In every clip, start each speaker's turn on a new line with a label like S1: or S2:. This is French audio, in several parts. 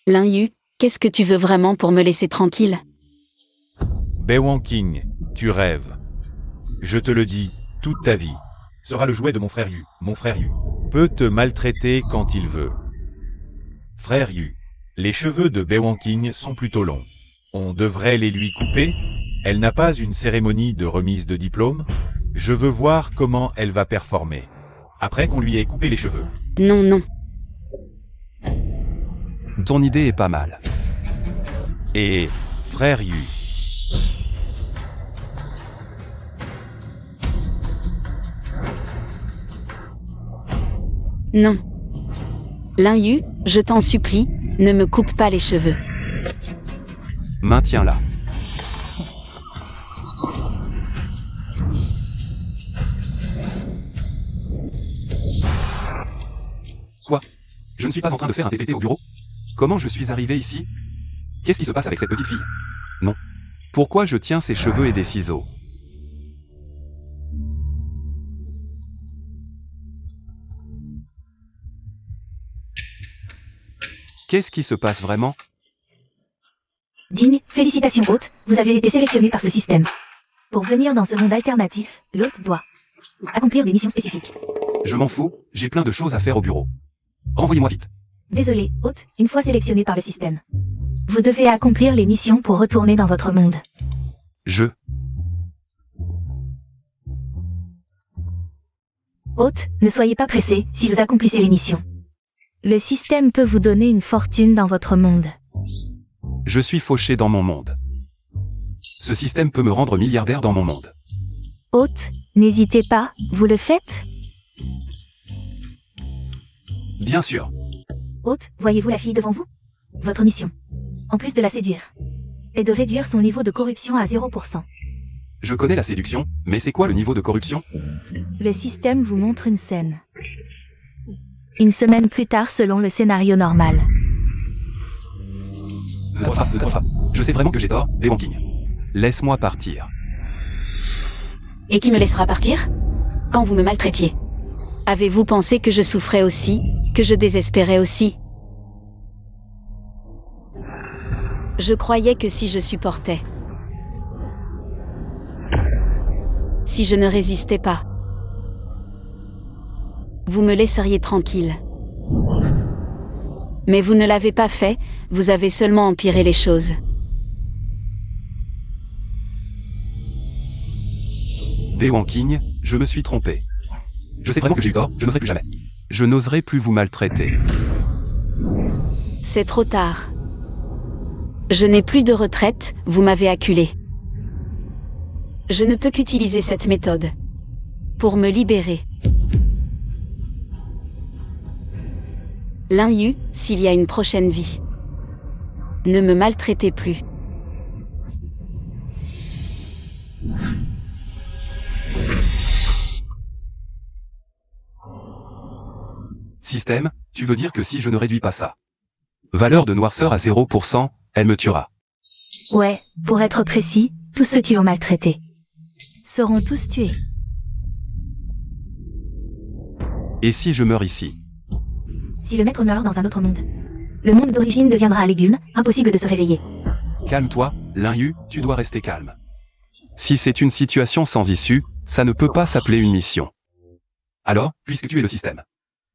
S1: Lin Yu, qu'est-ce que tu veux vraiment pour me laisser tranquille?
S2: Bei Wangqing, tu rêves. Je te le dis, toute ta vie sera le jouet de mon frère Yu. Mon frère Yu peut te maltraiter quand il veut. Frère Yu, les cheveux de Bei Wangqing sont plutôt longs. On devrait les lui couper? Elle n'a pas une cérémonie de remise de diplôme? Je veux voir comment elle va performer. Après qu'on lui ait coupé les cheveux.
S1: Non, non.
S3: Ton idée est pas mal.
S2: Et, frère Yu.
S1: Non. Lin Yu, je t'en supplie, ne me coupe pas les cheveux.
S3: Maintiens-la. Quoi? Je ne suis pas en train de faire un PPT au bureau? Comment je suis arrivé ici? Qu'est-ce qui se passe avec cette petite fille? Non. Pourquoi je tiens ses cheveux et des ciseaux? Qu'est-ce qui se passe vraiment?
S4: Ding, félicitations hôte, vous avez été sélectionné par ce système. Pour venir dans ce monde alternatif, l'hôte doit accomplir des missions spécifiques.
S3: Je m'en fous, j'ai plein de choses à faire au bureau. Renvoyez-moi vite.
S4: Désolé, hôte, une fois sélectionné par le système. Vous devez accomplir les missions pour retourner dans votre monde. Hôte, ne soyez pas pressé si vous accomplissez les missions. Le système peut vous donner une fortune dans votre monde.
S3: Je suis fauché dans mon monde. Ce système peut me rendre milliardaire dans mon monde.
S4: Hôte, n'hésitez pas, vous le faites?
S3: Bien sûr.
S4: Hôte, voyez-vous la fille devant vous? Votre mission, en plus de la séduire, est de réduire son niveau de corruption à 0%.
S3: Je connais la séduction, mais c'est quoi le niveau de corruption?
S4: Le système vous montre une scène. Une semaine plus tard selon le scénario normal.
S3: Ne dois pas. Je sais vraiment que j'ai tort, Bei Wangqing. Laisse-moi partir.
S1: Et qui me laissera partir? Quand vous me maltraitiez. Avez-vous pensé que je souffrais aussi, que je désespérais aussi? Je croyais que si je supportais, si je ne résistais pas, vous me laisseriez tranquille. Mais vous ne l'avez pas fait, vous avez seulement empiré les choses.
S3: Bei Wangqing, je me suis trompé. Je sais vraiment que j'ai eu tort, je n'oserai plus jamais. Je n'oserai plus vous maltraiter.
S1: C'est trop tard. Je n'ai plus de retraite, vous m'avez acculé. Je ne peux qu'utiliser cette méthode pour me libérer. Lin Yu, s'il y a une prochaine vie, ne me maltraitez plus.
S3: Système, tu veux dire que si je ne réduis pas ça, valeur de noirceur à 0%, elle me tuera.
S4: Ouais, pour être précis, tous ceux qui l'ont maltraité seront tous tués.
S3: Et si je meurs ici?
S4: Si le maître meurt dans un autre monde, le monde d'origine deviendra un légume, impossible de se réveiller.
S3: Calme-toi, Lin Yu, tu dois rester calme. Si c'est une situation sans issue, ça ne peut pas s'appeler une mission. Alors, puisque tu es le système,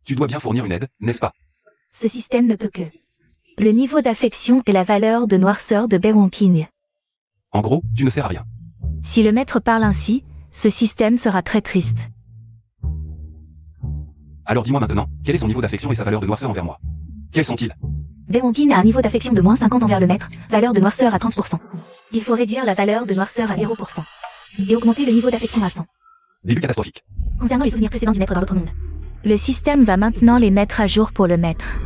S3: tu dois bien fournir une aide, n'est-ce pas?
S4: Ce système ne peut que le niveau d'affection et la valeur de noirceur de Bei Wangqing.
S3: En gros, tu ne sers à rien.
S4: Si le maître parle ainsi, ce système sera très triste.
S3: Alors dis-moi maintenant, quel est son niveau d'affection et sa valeur de noirceur envers moi? Quels sont-ils?
S4: Bei Wangqing a un niveau d'affection de moins 50 envers le maître, valeur de noirceur à 30%. Il faut réduire la valeur de noirceur à 0%. Et augmenter le niveau d'affection à 100.
S3: Début catastrophique.
S4: Concernant les souvenirs précédents du maître dans l'autre monde, le système va maintenant les mettre à jour pour le maître.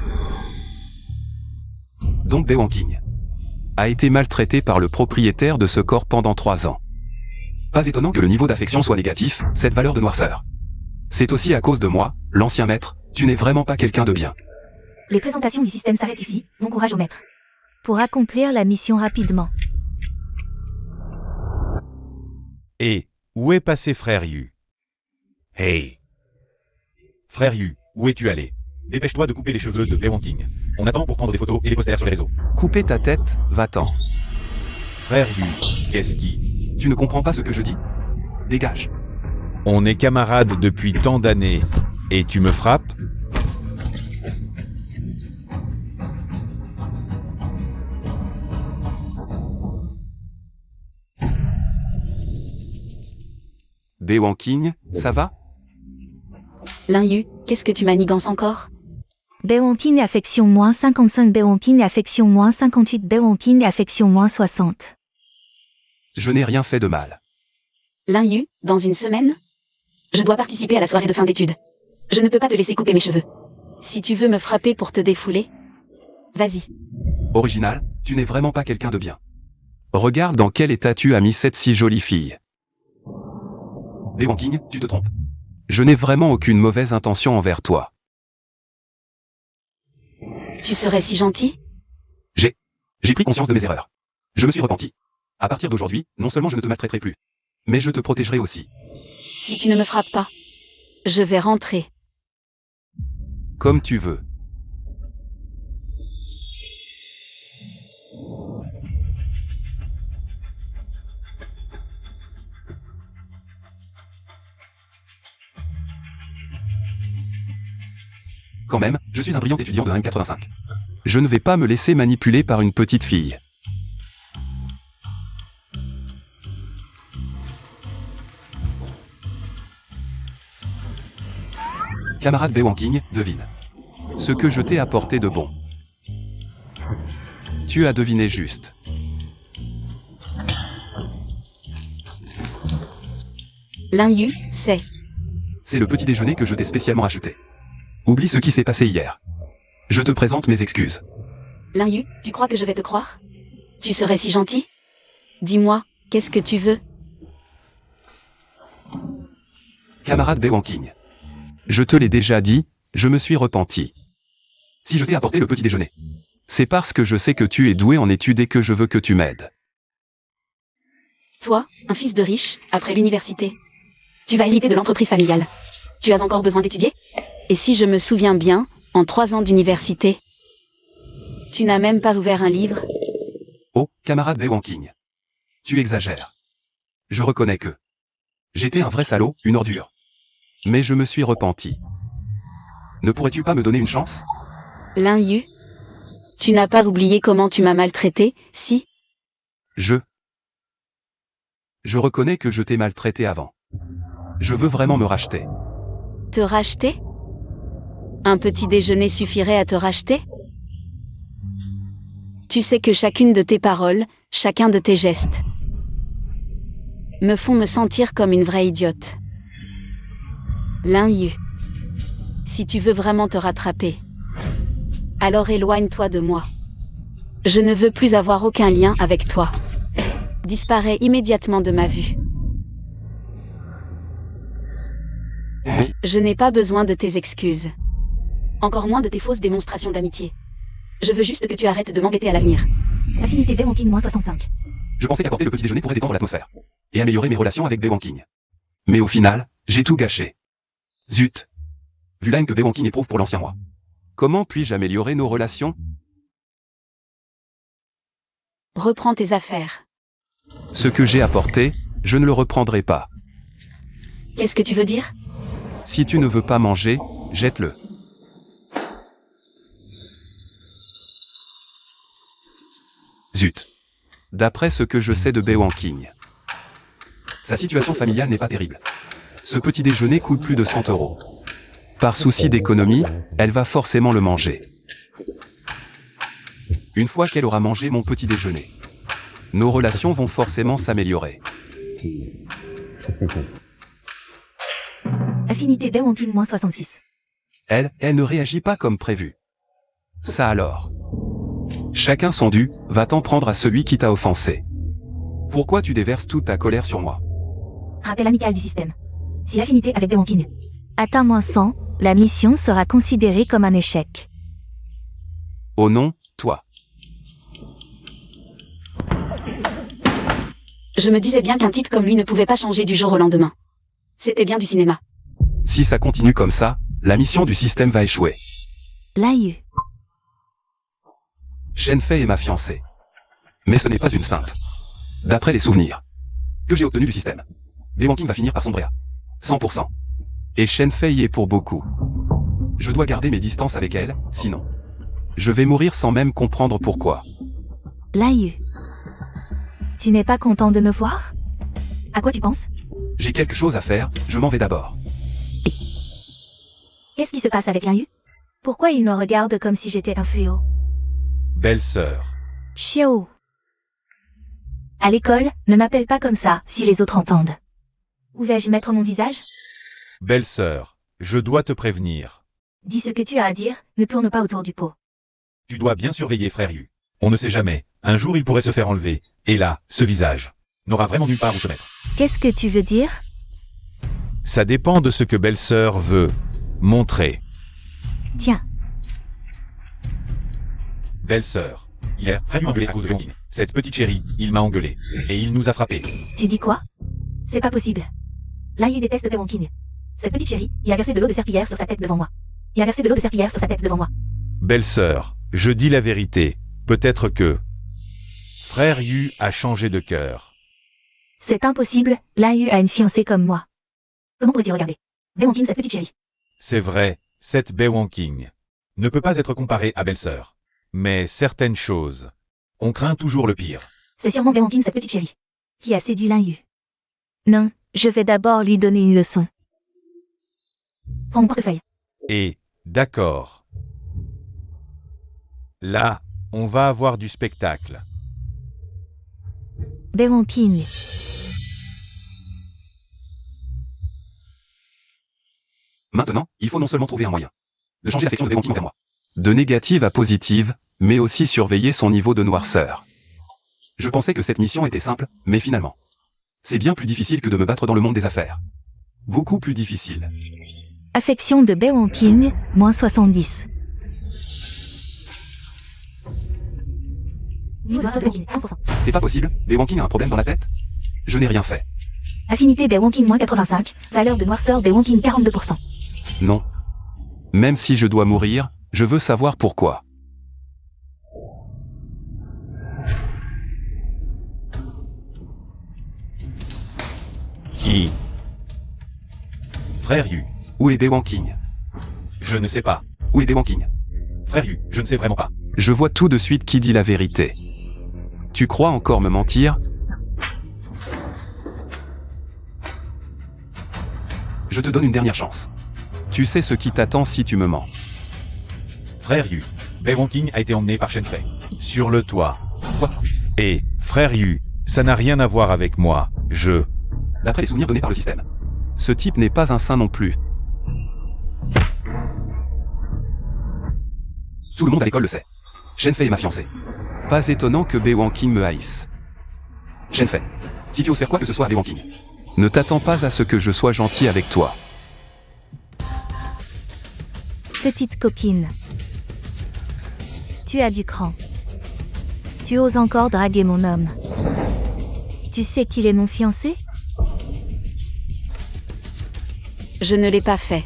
S3: Donc Bei Wangqing a été maltraité par le propriétaire de ce corps pendant 3 ans. Pas étonnant que le niveau d'affection soit négatif, cette valeur de noirceur. C'est aussi à cause de moi, l'ancien maître, tu n'es vraiment pas quelqu'un de bien.
S4: Les présentations du système s'arrêtent ici, bon courage au maître. Pour accomplir la mission rapidement.
S2: Et, où est passé frère Yu? Hey! Frère Yu, où es-tu allé? Dépêche-toi de couper les cheveux de Bae King. On attend pour prendre des photos et les posters sur les réseaux.
S3: Couper ta tête, va-t'en.
S2: Frère Yu, qu'est-ce qui...
S3: Tu ne comprends pas ce que je dis? Dégage.
S2: On est camarades depuis tant d'années, et tu me frappes?
S3: Bae King, ça va?
S1: Lin Yu, qu'est-ce que tu manigances encore?
S4: Bae affection moins 55, Bae affection moins 58, Bae affection moins 60.
S3: Je n'ai rien fait de mal.
S1: Lin Yu, dans une semaine? Je dois participer à la soirée de fin d'études. Je ne peux pas te laisser couper mes cheveux. Si tu veux me frapper pour te défouler, vas-y.
S3: Original, tu n'es vraiment pas quelqu'un de bien. Regarde dans quel état tu as mis cette si jolie fille. Bae King, tu te trompes. Je n'ai vraiment aucune mauvaise intention envers toi.
S1: Tu serais si gentil?
S3: J'ai pris conscience de mes erreurs. Je me suis repenti. À partir d'aujourd'hui, non seulement je ne te maltraiterai plus, mais je te protégerai aussi.
S1: Si tu ne me frappes pas, je vais rentrer.
S3: Comme tu veux. Quand même, je suis un brillant étudiant de M85. Je ne vais pas me laisser manipuler par une petite fille. Camarade Bae King, devine. Ce que je t'ai apporté de bon. Tu as deviné juste.
S1: Lin Yu, c'est...
S3: C'est le petit déjeuner que je t'ai spécialement acheté. Oublie ce qui s'est passé hier. Je te présente mes excuses.
S1: Lin Yu, tu crois que je vais te croire? Tu serais si gentil? Dis-moi, qu'est-ce que tu veux?
S3: Camarade Bae King. Je te l'ai déjà dit, je me suis repenti. Si je t'ai apporté le petit déjeuner, c'est parce que je sais que tu es doué en études et que je veux que tu m'aides.
S1: Toi, un fils de riche, après l'université. Tu vas hériter de l'entreprise familiale. Tu as encore besoin d'étudier? Et si je me souviens bien, en 3 ans d'université, tu n'as même pas ouvert un livre?
S3: Oh, camarade Bae King. Tu exagères. Je reconnais que j'étais un vrai salaud, une ordure. Mais je me suis repenti. Ne pourrais-tu pas me donner une chance?
S1: Lin Yu, tu n'as pas oublié comment tu m'as maltraité, si?
S3: Je reconnais que je t'ai maltraité avant. Je veux vraiment me racheter.
S1: Te racheter? Un petit déjeuner suffirait à te racheter? Tu sais que chacune de tes paroles, chacun de tes gestes, me font me sentir comme une vraie idiote. Lin Yu, si tu veux vraiment te rattraper, alors éloigne-toi de moi. Je ne veux plus avoir aucun lien avec toi. Disparais immédiatement de ma vue. Je n'ai pas besoin de tes excuses. Encore moins de tes fausses démonstrations d'amitié. Je veux juste que tu arrêtes de m'embêter à l'avenir.
S4: Affinité Bae moins 65.
S3: Je pensais qu'apporter le petit déjeuner pourrait détendre l'atmosphère et améliorer mes relations avec Bae King. Mais au final, j'ai tout gâché. Zut. Vu la haine que Bae King éprouve pour l'ancien moi. Comment puis-je améliorer nos relations?
S1: Reprends tes affaires.
S3: Ce que j'ai apporté, je ne le reprendrai pas.
S1: Qu'est-ce que tu veux dire?
S3: Si tu ne veux pas manger, jette-le. Zut. D'après ce que je sais de Bae King, sa situation familiale n'est pas terrible. Ce petit déjeuner coûte plus de 100 €. Par souci d'économie, elle va forcément le manger. Une fois qu'elle aura mangé mon petit déjeuner, nos relations vont forcément s'améliorer.
S4: Affinité Bae moins 66.
S3: Elle ne réagit pas comme prévu. Ça alors. Chacun son dû, va t'en prendre à celui qui t'a offensé. Pourquoi tu déverses toute ta colère sur moi?
S4: Rappel amical du système. Si l'affinité avec Bae King atteint moins 100, la mission sera considérée comme un échec.
S3: Oh non, toi.
S1: Je me disais bien qu'un type comme lui ne pouvait pas changer du jour au lendemain. C'était bien du cinéma.
S3: Si ça continue comme ça, la mission du système va échouer.
S4: Laïu.
S3: Shenfei est ma fiancée. Mais ce n'est pas une sainte. D'après les souvenirs que j'ai obtenus du système, Bewanking va finir par sombrer à 100%. Et Shenfei y est pour beaucoup. Je dois garder mes distances avec elle, sinon je vais mourir sans même comprendre pourquoi.
S4: Laïu. Tu n'es pas content de me voir? À quoi tu penses?
S3: J'ai quelque chose à faire, je m'en vais d'abord.
S4: Qu'est-ce qui se passe avec Laïu? Pourquoi il me regarde comme si j'étais un fléau?
S2: Belle-sœur.
S4: Chiao. À l'école, ne m'appelle pas comme ça, si les autres entendent. Où vais-je mettre mon visage?
S2: Belle-sœur, je dois te prévenir.
S4: Dis ce que tu as à dire, ne tourne pas autour du pot.
S2: Tu dois bien surveiller frère Yu. On ne sait jamais, un jour il pourrait se faire enlever, et là, ce visage n'aura vraiment nulle part où se mettre.
S4: Qu'est-ce que tu veux dire?
S2: Ça dépend de ce que belle-sœur veut montrer.
S4: Tiens,
S2: Belle-sœur, hier, frère Yu m'a engueulé à cause de Bewanking. Cette petite chérie, il m'a engueulé. Et il nous a frappés.
S4: tu dis quoi? C'est pas possible. Laïu déteste Bewanking. Cette petite chérie, il a versé de l'eau de serpillière sur sa tête devant moi. Il a versé de l'eau de serpillière sur sa tête devant moi.
S2: Belle-sœur, je dis la vérité. Peut-être que frère Yu a changé de cœur.
S4: C'est impossible, Laïu a une fiancée comme moi. Comment pourrais-tu regarder Bewanking, cette petite chérie.
S2: C'est vrai, cette Bewanking ne peut pas être comparée à belle-sœur. Mais certaines choses, on craint toujours le pire.
S4: C'est sûrement Bewanking, cette petite chérie, qui a séduit Laïu. Non, je vais d'abord lui donner une leçon. Prends mon portefeuille.
S2: Et, d'accord. Là, on va avoir du spectacle.
S4: Bewanking.
S3: Maintenant, il faut non seulement trouver un moyen de changer l'affection de Bewanking envers moi, de négative à positive, mais aussi surveiller son niveau de noirceur. Je pensais que cette mission était simple, mais finalement, c'est bien plus difficile que de me battre dans le monde des affaires. Beaucoup plus difficile.
S4: Affection de Bewanking, moins 70. Niveau de Bewanking, 1%.
S3: C'est pas possible, Bewanking a un problème dans la tête? Je n'ai rien fait.
S4: Affinité Bewanking, moins 85. Valeur de noirceur Bewanking, 42%.
S3: Non. Même si je dois mourir, je veux savoir pourquoi.
S2: Qui? Frère Yu.
S3: Où est Bewanking?
S2: Je ne sais pas.
S3: Où est Bewanking?
S2: Frère Yu, je ne sais vraiment pas.
S3: Je vois tout de suite qui dit la vérité. Tu crois encore me mentir? Je te donne une dernière chance. Tu sais ce qui t'attend si tu me mens.
S2: Frère Yu. Bewanking a été emmené par Shenfei. Sur le toit.
S3: Quoi?
S2: Et, frère Yu, ça n'a rien à voir avec moi.
S3: D'après les souvenirs donnés par le système, ce type n'est pas un saint non plus. Tout le monde à l'école le sait. Shenfei est ma fiancée. Pas étonnant que Bewanking me haïsse. Shenfei, si tu oses faire quoi que ce soit à Bewanking, ne t'attends pas à ce que je sois gentil avec toi.
S4: Petite coquine. Tu as du cran. Tu oses encore draguer mon homme. Tu sais qu'il est mon fiancé?
S1: Je ne l'ai pas fait.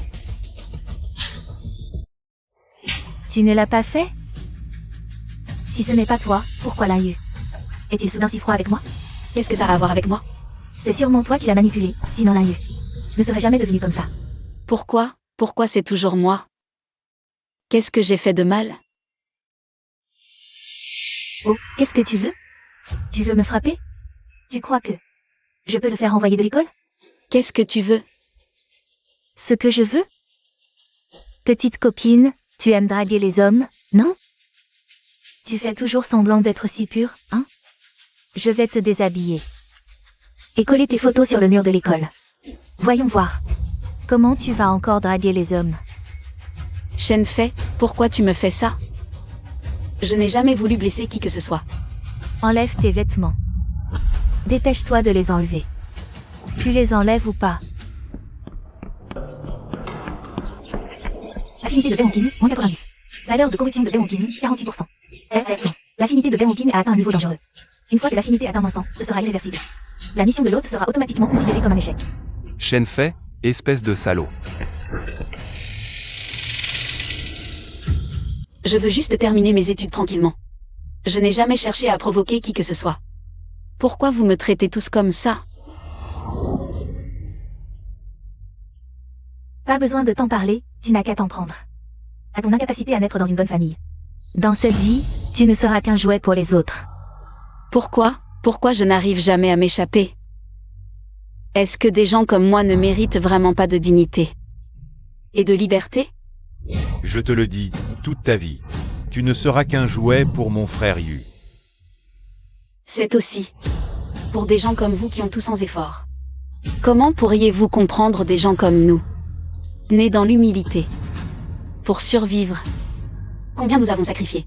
S4: Tu ne l'as pas fait? Si ce n'est pas toi, pourquoi Laïu? Est-il soudain si froid avec moi?
S1: Qu'est-ce que ça a à voir avec moi?
S4: C'est sûrement toi qui l'as manipulé, sinon Laïu ne serait jamais devenu comme ça.
S1: Pourquoi? Pourquoi c'est toujours moi? Qu'est-ce que j'ai fait de mal?
S4: Oh, qu'est-ce que tu veux? Tu veux me frapper? Tu crois que je peux te faire envoyer de l'école?
S1: Qu'est-ce que tu veux?
S4: Ce que je veux? Petite copine, tu aimes draguer les hommes, non? Tu fais toujours semblant d'être si pure, hein? Je vais te déshabiller. Et coller tes photos sur le mur de l'école. Voyons voir. Comment tu vas encore draguer les hommes?
S1: Shenfei, pourquoi tu me fais ça? Je n'ai jamais voulu blesser qui que ce soit.
S4: Enlève tes vêtements. Dépêche-toi de les enlever. Tu les enlèves ou pas? Affinité de Bewanking, moins 90. Valeur de corruption de Bewanking, 48%. L'affinité de Bewanking a atteint un niveau dangereux. Une fois que l'affinité atteint moins 100, ce sera irréversible. La mission de l'hôte sera automatiquement considérée comme un échec.
S3: Shenfei, espèce de salaud.
S1: Je veux juste terminer mes études tranquillement. Je n'ai jamais cherché à provoquer qui que ce soit. Pourquoi vous me traitez tous comme ça?
S4: Pas besoin de t'en parler, tu n'as qu'à t'en prendre. À ton incapacité à naître dans une bonne famille. Dans cette vie, tu ne seras qu'un jouet pour les autres.
S1: Pourquoi je n'arrive jamais à m'échapper? Est-ce que des gens comme moi ne méritent vraiment pas de dignité et de liberté?
S2: Je te le dis, toute ta vie. Tu ne seras qu'un jouet pour mon frère Yu.
S1: C'est aussi pour des gens comme vous qui ont tout sans effort. Comment pourriez-vous comprendre des gens comme nous, nés dans l'humilité, pour survivre? Combien nous avons sacrifié?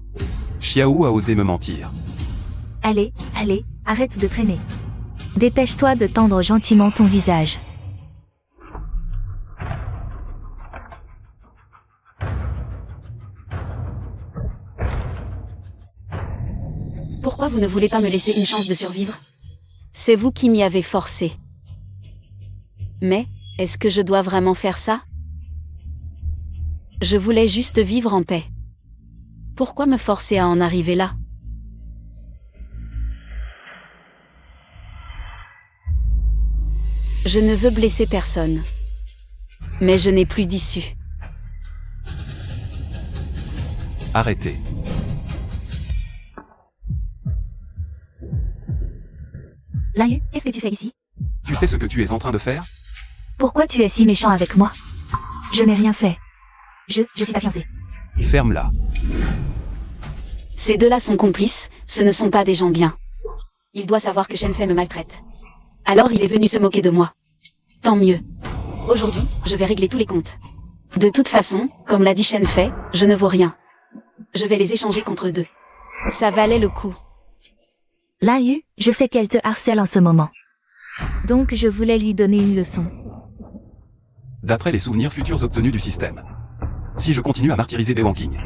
S3: Xiao a osé me mentir.
S4: Allez, arrête de traîner. Dépêche-toi de tendre gentiment ton visage.
S1: Pourquoi vous ne voulez pas me laisser une chance de survivre? C'est vous qui m'y avez forcé. Mais, est-ce que je dois vraiment faire ça? Je voulais juste vivre en paix. Pourquoi me forcer à en arriver là? Je ne veux blesser personne. Mais je n'ai plus d'issue.
S3: Arrêtez.
S4: Layu, qu'est-ce que tu fais ici?
S3: Tu sais ce que tu es en train de faire?
S4: Pourquoi tu es si méchant avec moi? Je n'ai rien fait. Je suis ta fiancée.
S3: Ferme-la.
S1: Ces deux-là sont complices, ce ne sont pas des gens bien. Il doit savoir que Shenfei me maltraite. Alors il est venu se moquer de moi. Tant mieux. Aujourd'hui, je vais régler tous les comptes. De toute façon, comme l'a dit Shenfei, je ne vaux rien. Je vais les échanger contre deux. Ça valait le coup.
S4: Layu, je sais qu'elle te harcèle en ce moment. Donc je voulais lui donner une leçon.
S3: D'après les souvenirs futurs obtenus du système. Si je continue à martyriser Wang Qing,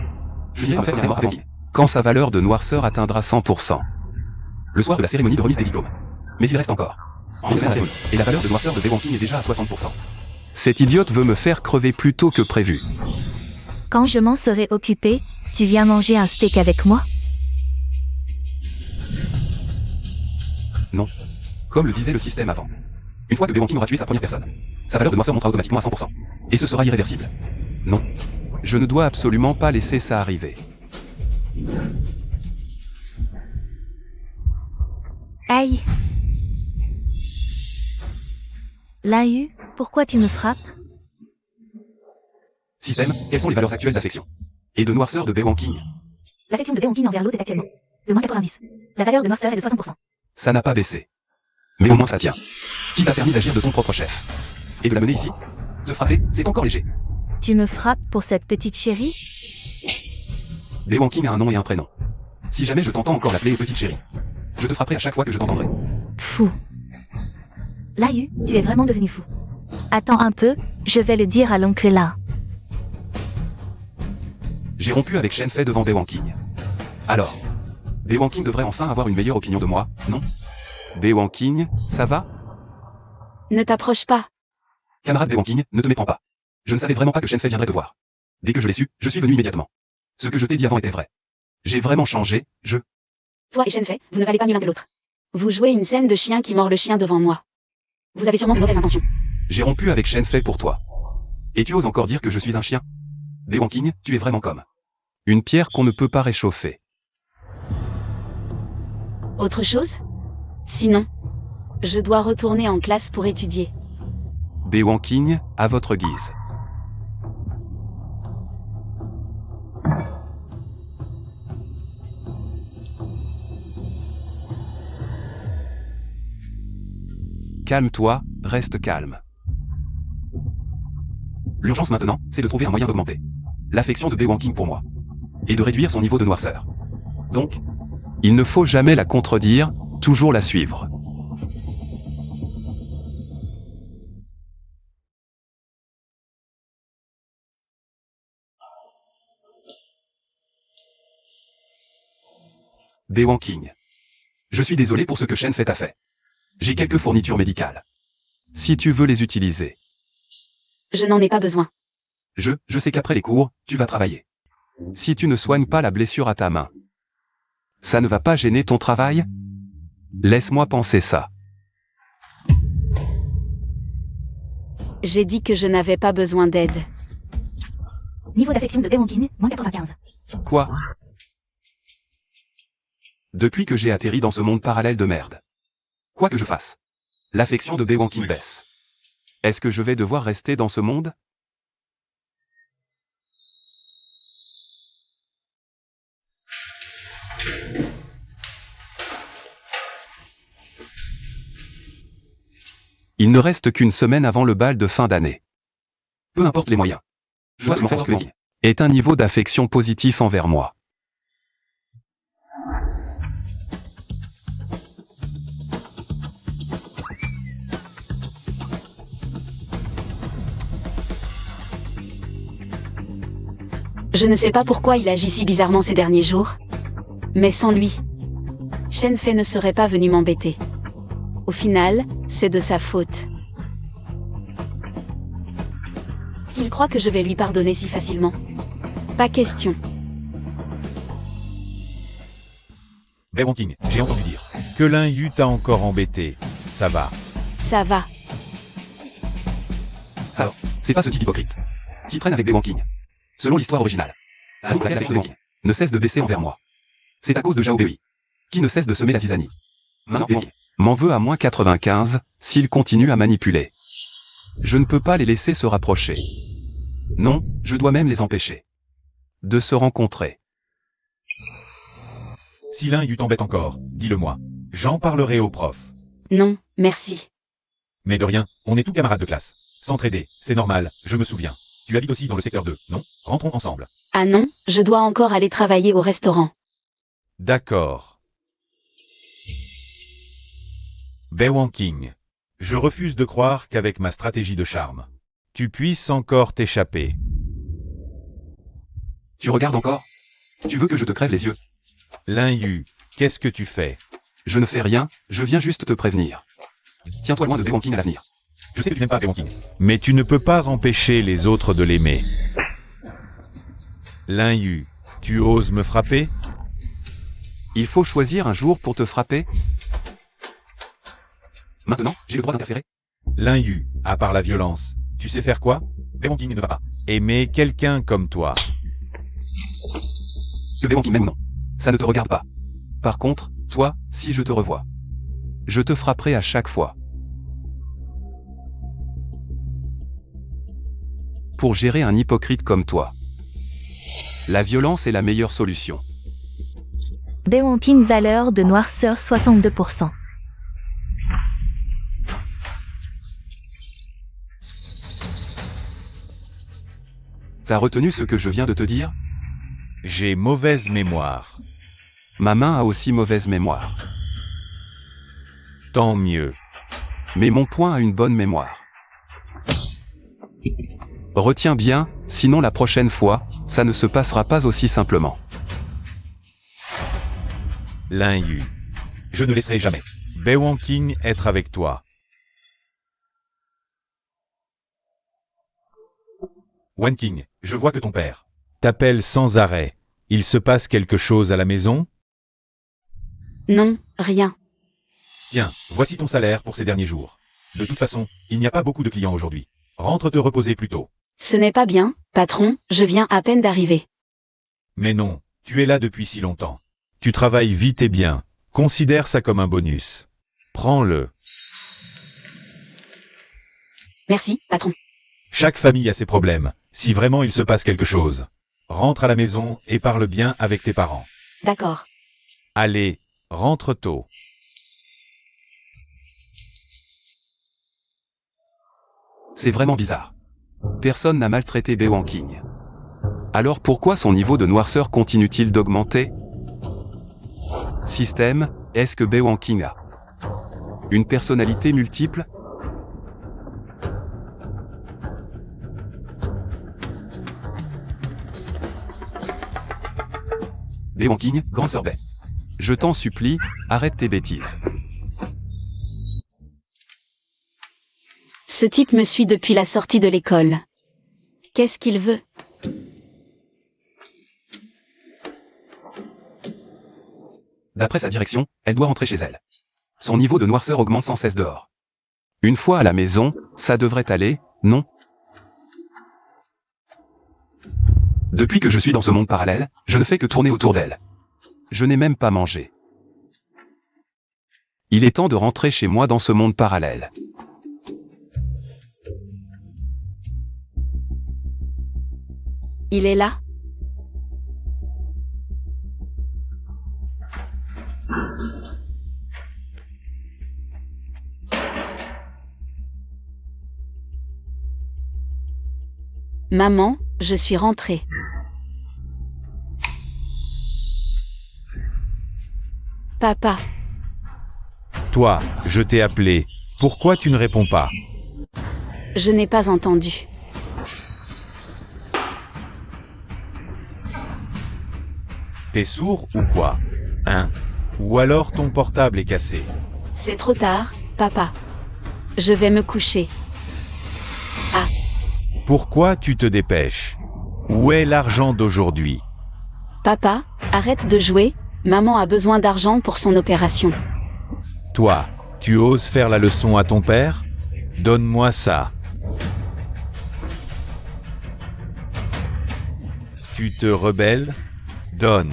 S3: je finirai par faire des morts à Wang Qing. Quand sa valeur de noirceur atteindra 100%. Le soir de la cérémonie de remise des diplômes. Mais il reste encore. une cérémonie. Et la valeur de noirceur de Wang Qing est déjà à 60%. Cette idiote veut me faire crever plus tôt que prévu.
S4: Quand je m'en serai occupé, tu viens manger un steak avec moi?
S3: Non. Comme le disait le système avant. Une fois que Wang Qing aura tué sa première personne, sa valeur de noirceur montera automatiquement à 100%. Et ce sera irréversible. Non. Je ne dois absolument pas laisser ça arriver.
S4: Aïe. Layu, pourquoi tu me frappes?
S3: Système, quelles sont les valeurs actuelles d'affection et de noirceur de Wang Qing?
S4: L'affection de Wang Qing envers l'autre est actuellement de moins 90. La valeur de noirceur est de 60%.
S3: Ça n'a pas baissé. Mais au moins ça tient. Qui t'a permis d'agir de ton propre chef? Et de la mener ici? De frapper, c'est encore léger.
S4: Tu me frappes pour cette petite chérie?
S3: Wang Qing a un nom et un prénom. Si jamais je t'entends encore l'appeler petite chérie, je te frapperai à chaque fois que je t'entendrai.
S4: Fou. Layu, tu es vraiment devenu fou. Attends un peu, je vais le dire à l'oncle là.
S3: J'ai rompu avec Shenfei devant Wang Qing. Alors, Wang Qing devrait enfin avoir une meilleure opinion de moi, non? Wang Qing, ça va?
S1: Ne t'approche pas.
S3: Camarade Wang Qing, ne te méprends pas. Je ne savais vraiment pas que Shenfei viendrait te voir. Dès que je l'ai su, je suis venu immédiatement. Ce que je t'ai dit avant était vrai. J'ai vraiment changé,
S1: Toi et Shenfei, vous ne valez pas mieux l'un que l'autre. Vous jouez une scène de chien qui mord le chien devant moi. Vous avez sûrement de mauvaises intentions.
S3: J'ai rompu avec Shenfei pour toi. Et tu oses encore dire que je suis un chien? Wang Qing, tu es vraiment comme une pierre qu'on ne peut pas réchauffer.
S1: Autre chose? Sinon, je dois retourner en classe pour étudier.
S3: Wang Qing, à votre guise. Calme-toi, reste calme. L'urgence maintenant, c'est de trouver un moyen d'augmenter l'affection de Wang Qing pour moi. Et de réduire son niveau de noirceur. Donc, il ne faut jamais la contredire, toujours la suivre. Wang Qing. Je suis désolé pour ce que Shenfei t'a fait. J'ai quelques fournitures médicales. Si tu veux les utiliser.
S1: Je n'en ai pas besoin.
S3: Je sais qu'après les cours, tu vas travailler. Si tu ne soignes pas la blessure à ta main, ça ne va pas gêner ton travail? Laisse-moi penser ça.
S1: J'ai dit que je n'avais pas besoin d'aide.
S4: Niveau d'affection de Bewankin, moins 95.
S3: Quoi? Depuis que j'ai atterri dans ce monde parallèle de merde. Quoi que je fasse, l'affection de Bewankin baisse. Est-ce que je vais devoir rester dans ce monde? Il ne reste qu'une semaine avant le bal de fin d'année. Peu importe les moyens. Je dois m'en faire ce que Bewankin est un niveau d'affection positif envers moi.
S1: Je ne sais pas pourquoi il agit si bizarrement ces derniers jours. Mais sans lui, Shenfei ne serait pas venu m'embêter. Au final, c'est de sa faute. Il croit que je vais lui pardonner si facilement. Pas question.
S2: Bewankin, j'ai entendu dire que Lin Yu t'a encore embêté. Ça va.
S1: Ça va.
S3: Alors, c'est pas ce type hypocrite qui traîne avec Bewankin. Selon l'histoire originale, l'affection de Bewankin ne cesse de baisser envers moi. C'est à cause de Zhao Bei, qui ne cesse de semer la zizanie. Maintenant, Bewankin m'en veut à moins 95, s'il continue à manipuler. Je ne peux pas les laisser se rapprocher. Non, je dois même les empêcher de se rencontrer.
S2: Si Lin Yu t'embête encore, dis-le-moi. J'en parlerai au prof.
S1: Non, merci.
S2: Mais de rien, on est tous camarades de classe. S'entraider, c'est normal, je me souviens. Tu habites aussi dans le secteur 2, non? Rentrons ensemble.
S1: Ah non, je dois encore aller travailler au restaurant.
S2: D'accord. Bewankin, je refuse de croire qu'avec ma stratégie de charme, tu puisses encore t'échapper.
S3: Tu regardes encore? Tu veux que je te crève les yeux?
S2: Lin Yu, qu'est-ce que tu fais?
S3: Je ne fais rien, je viens juste te prévenir. Tiens-toi loin de Bewankin à l'avenir.
S2: Je sais que tu n'aimes pas Bewankin, mais tu ne peux pas empêcher les autres de l'aimer. Lin Yu, tu oses me frapper?
S3: Il faut choisir un jour pour te frapper? Maintenant, j'ai le droit d'interférer?
S2: Lin Yu, à part la violence, tu sais faire quoi? Bewankin ne va pas aimer quelqu'un comme toi.
S3: Que Bewankin m'aime ou non, ça ne te regarde pas. Par contre, toi, si je te revois, je te frapperai à chaque fois. Pour gérer un hypocrite comme toi, la violence est la meilleure solution.
S4: Bewankin valeur de noirceur 62%.
S3: T'as retenu ce que je viens de te dire?
S2: J'ai mauvaise mémoire.
S3: Ma main a aussi mauvaise mémoire.
S2: Tant mieux.
S3: Mais mon poing a une bonne mémoire. Retiens bien, sinon la prochaine fois, ça ne se passera pas aussi simplement.
S2: Lin Yu, je ne laisserai jamais Bewankin être avec toi. Wenking, je vois que ton père t'appelle sans arrêt. Il se passe quelque chose à la maison?
S1: Non, rien.
S2: Tiens, voici ton salaire pour ces derniers jours. De toute façon, il n'y a pas beaucoup de clients aujourd'hui. Rentre te reposer plus tôt.
S1: Ce n'est pas bien, patron, je viens à peine d'arriver.
S2: Mais non, tu es là depuis si longtemps. Tu travailles vite et bien. Considère ça comme un bonus. Prends-le.
S1: Merci, patron.
S2: Chaque famille a ses problèmes. Si vraiment il se passe quelque chose, rentre à la maison et parle bien avec tes parents.
S1: D'accord.
S2: Allez, rentre tôt.
S3: C'est vraiment bizarre. Personne n'a maltraité Bewankin. Alors pourquoi son niveau de noirceur continue-t-il d'augmenter? Système, est-ce que Bewankin a une personnalité multiple? Bewankin, grande sorbet. Je t'en supplie, arrête tes bêtises.
S1: Ce type me suit depuis la sortie de l'école. Qu'est-ce qu'il veut?
S3: D'après sa direction, elle doit rentrer chez elle. Son niveau de noirceur augmente sans cesse dehors. Une fois à la maison, ça devrait aller, non? Depuis que je suis dans ce monde parallèle, je ne fais que tourner autour d'elle. Je n'ai même pas mangé. Il est temps de rentrer chez moi dans ce monde parallèle.
S1: Il est là? Maman, je suis rentrée. Papa,
S2: Toi, je t'ai appelé. Pourquoi tu ne réponds pas?
S1: je n'ai pas entendu.
S2: T'es sourd ou quoi? Hein? Ou alors ton portable est cassé?
S1: C'est trop tard, papa. Je vais me coucher.
S2: Pourquoi tu te dépêches? Où est l'argent d'aujourd'hui?
S1: Papa, arrête de jouer, maman a besoin d'argent pour son opération.
S2: Toi, tu oses faire la leçon à ton père? Donne-moi ça. Tu te rebelles? Donne.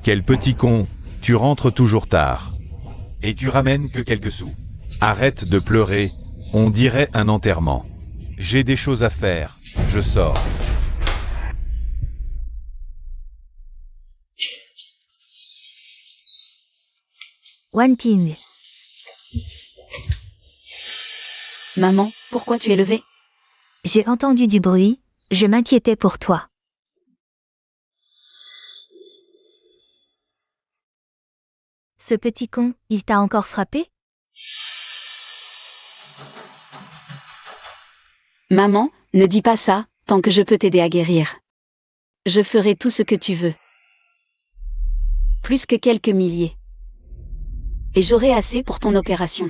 S2: Quel petit con, tu rentres toujours tard. Et tu ramènes que quelques sous. Arrête de pleurer, on dirait un enterrement. J'ai des choses à faire, je sors.
S4: Wan Qing.
S1: Maman, pourquoi tu es levée?
S4: J'ai entendu du bruit, je m'inquiétais pour toi. Ce petit con, il t'a encore frappé?
S1: Maman, ne dis pas ça, tant que je peux t'aider à guérir. Je ferai tout ce que tu veux. Plus que quelques milliers. Et j'aurai assez pour ton opération.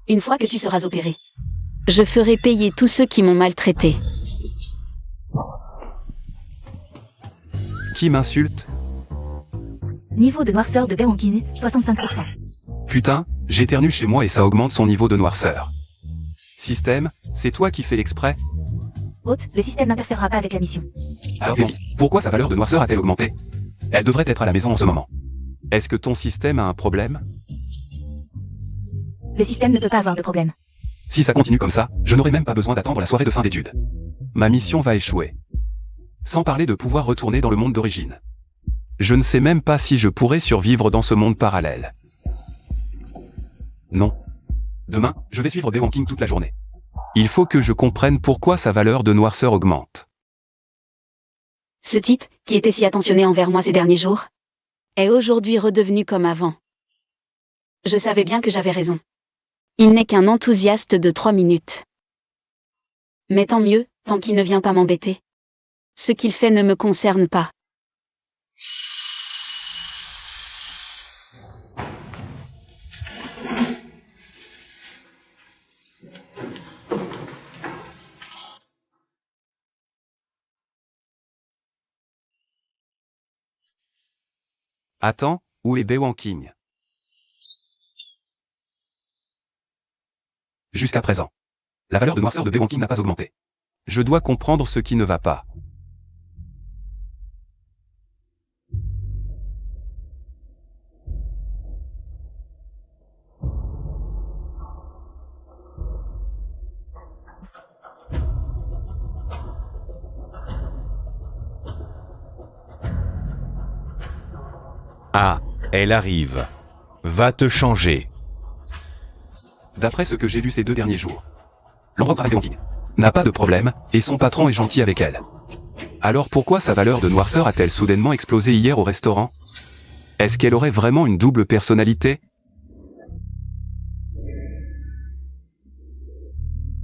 S1: Une fois que tu seras opéré, je ferai payer tous ceux qui m'ont maltraité.
S3: Qui m'insulte?
S4: Niveau de noirceur de Bewankin, 65%.
S3: Putain, j'éternue chez moi et ça augmente son niveau de noirceur. Système, c'est toi qui fais l'exprès?
S4: Hôte, le système n'interférera pas avec la mission.
S3: Alors donc, pourquoi sa valeur de noirceur a-t-elle augmenté? Elle devrait être à la maison en ce moment. Est-ce que ton système a un problème?
S4: Le système ne peut pas avoir de problème.
S3: Si ça continue comme ça, je n'aurai même pas besoin d'attendre la soirée de fin d'études. Ma mission va échouer. Sans parler de pouvoir retourner dans le monde d'origine. Je ne sais même pas si je pourrai survivre dans ce monde parallèle. Non. Demain, je vais suivre Bewanking toute la journée. Il faut que je comprenne pourquoi sa valeur de noirceur augmente.
S1: Ce type, qui était si attentionné envers moi ces derniers jours, est aujourd'hui redevenu comme avant. Je savais bien que j'avais raison. Il n'est qu'un enthousiaste de 3 minutes. Mais tant mieux, tant qu'il ne vient pas m'embêter. Ce qu'il fait ne me concerne pas.
S3: Attends, où est Bewanking? Jusqu'à présent. La valeur de noirceur de Bewanking n'a pas augmenté. Je dois comprendre ce qui ne va pas.
S2: Ah, elle arrive. Va te changer.
S3: D'après ce que j'ai vu ces 2 derniers jours. L'endroit de Bewanking n'a pas de problème, et son patron est gentil avec elle. Alors pourquoi sa valeur de noirceur a-t-elle soudainement explosé hier au restaurant? Est-ce qu'elle aurait vraiment une double personnalité?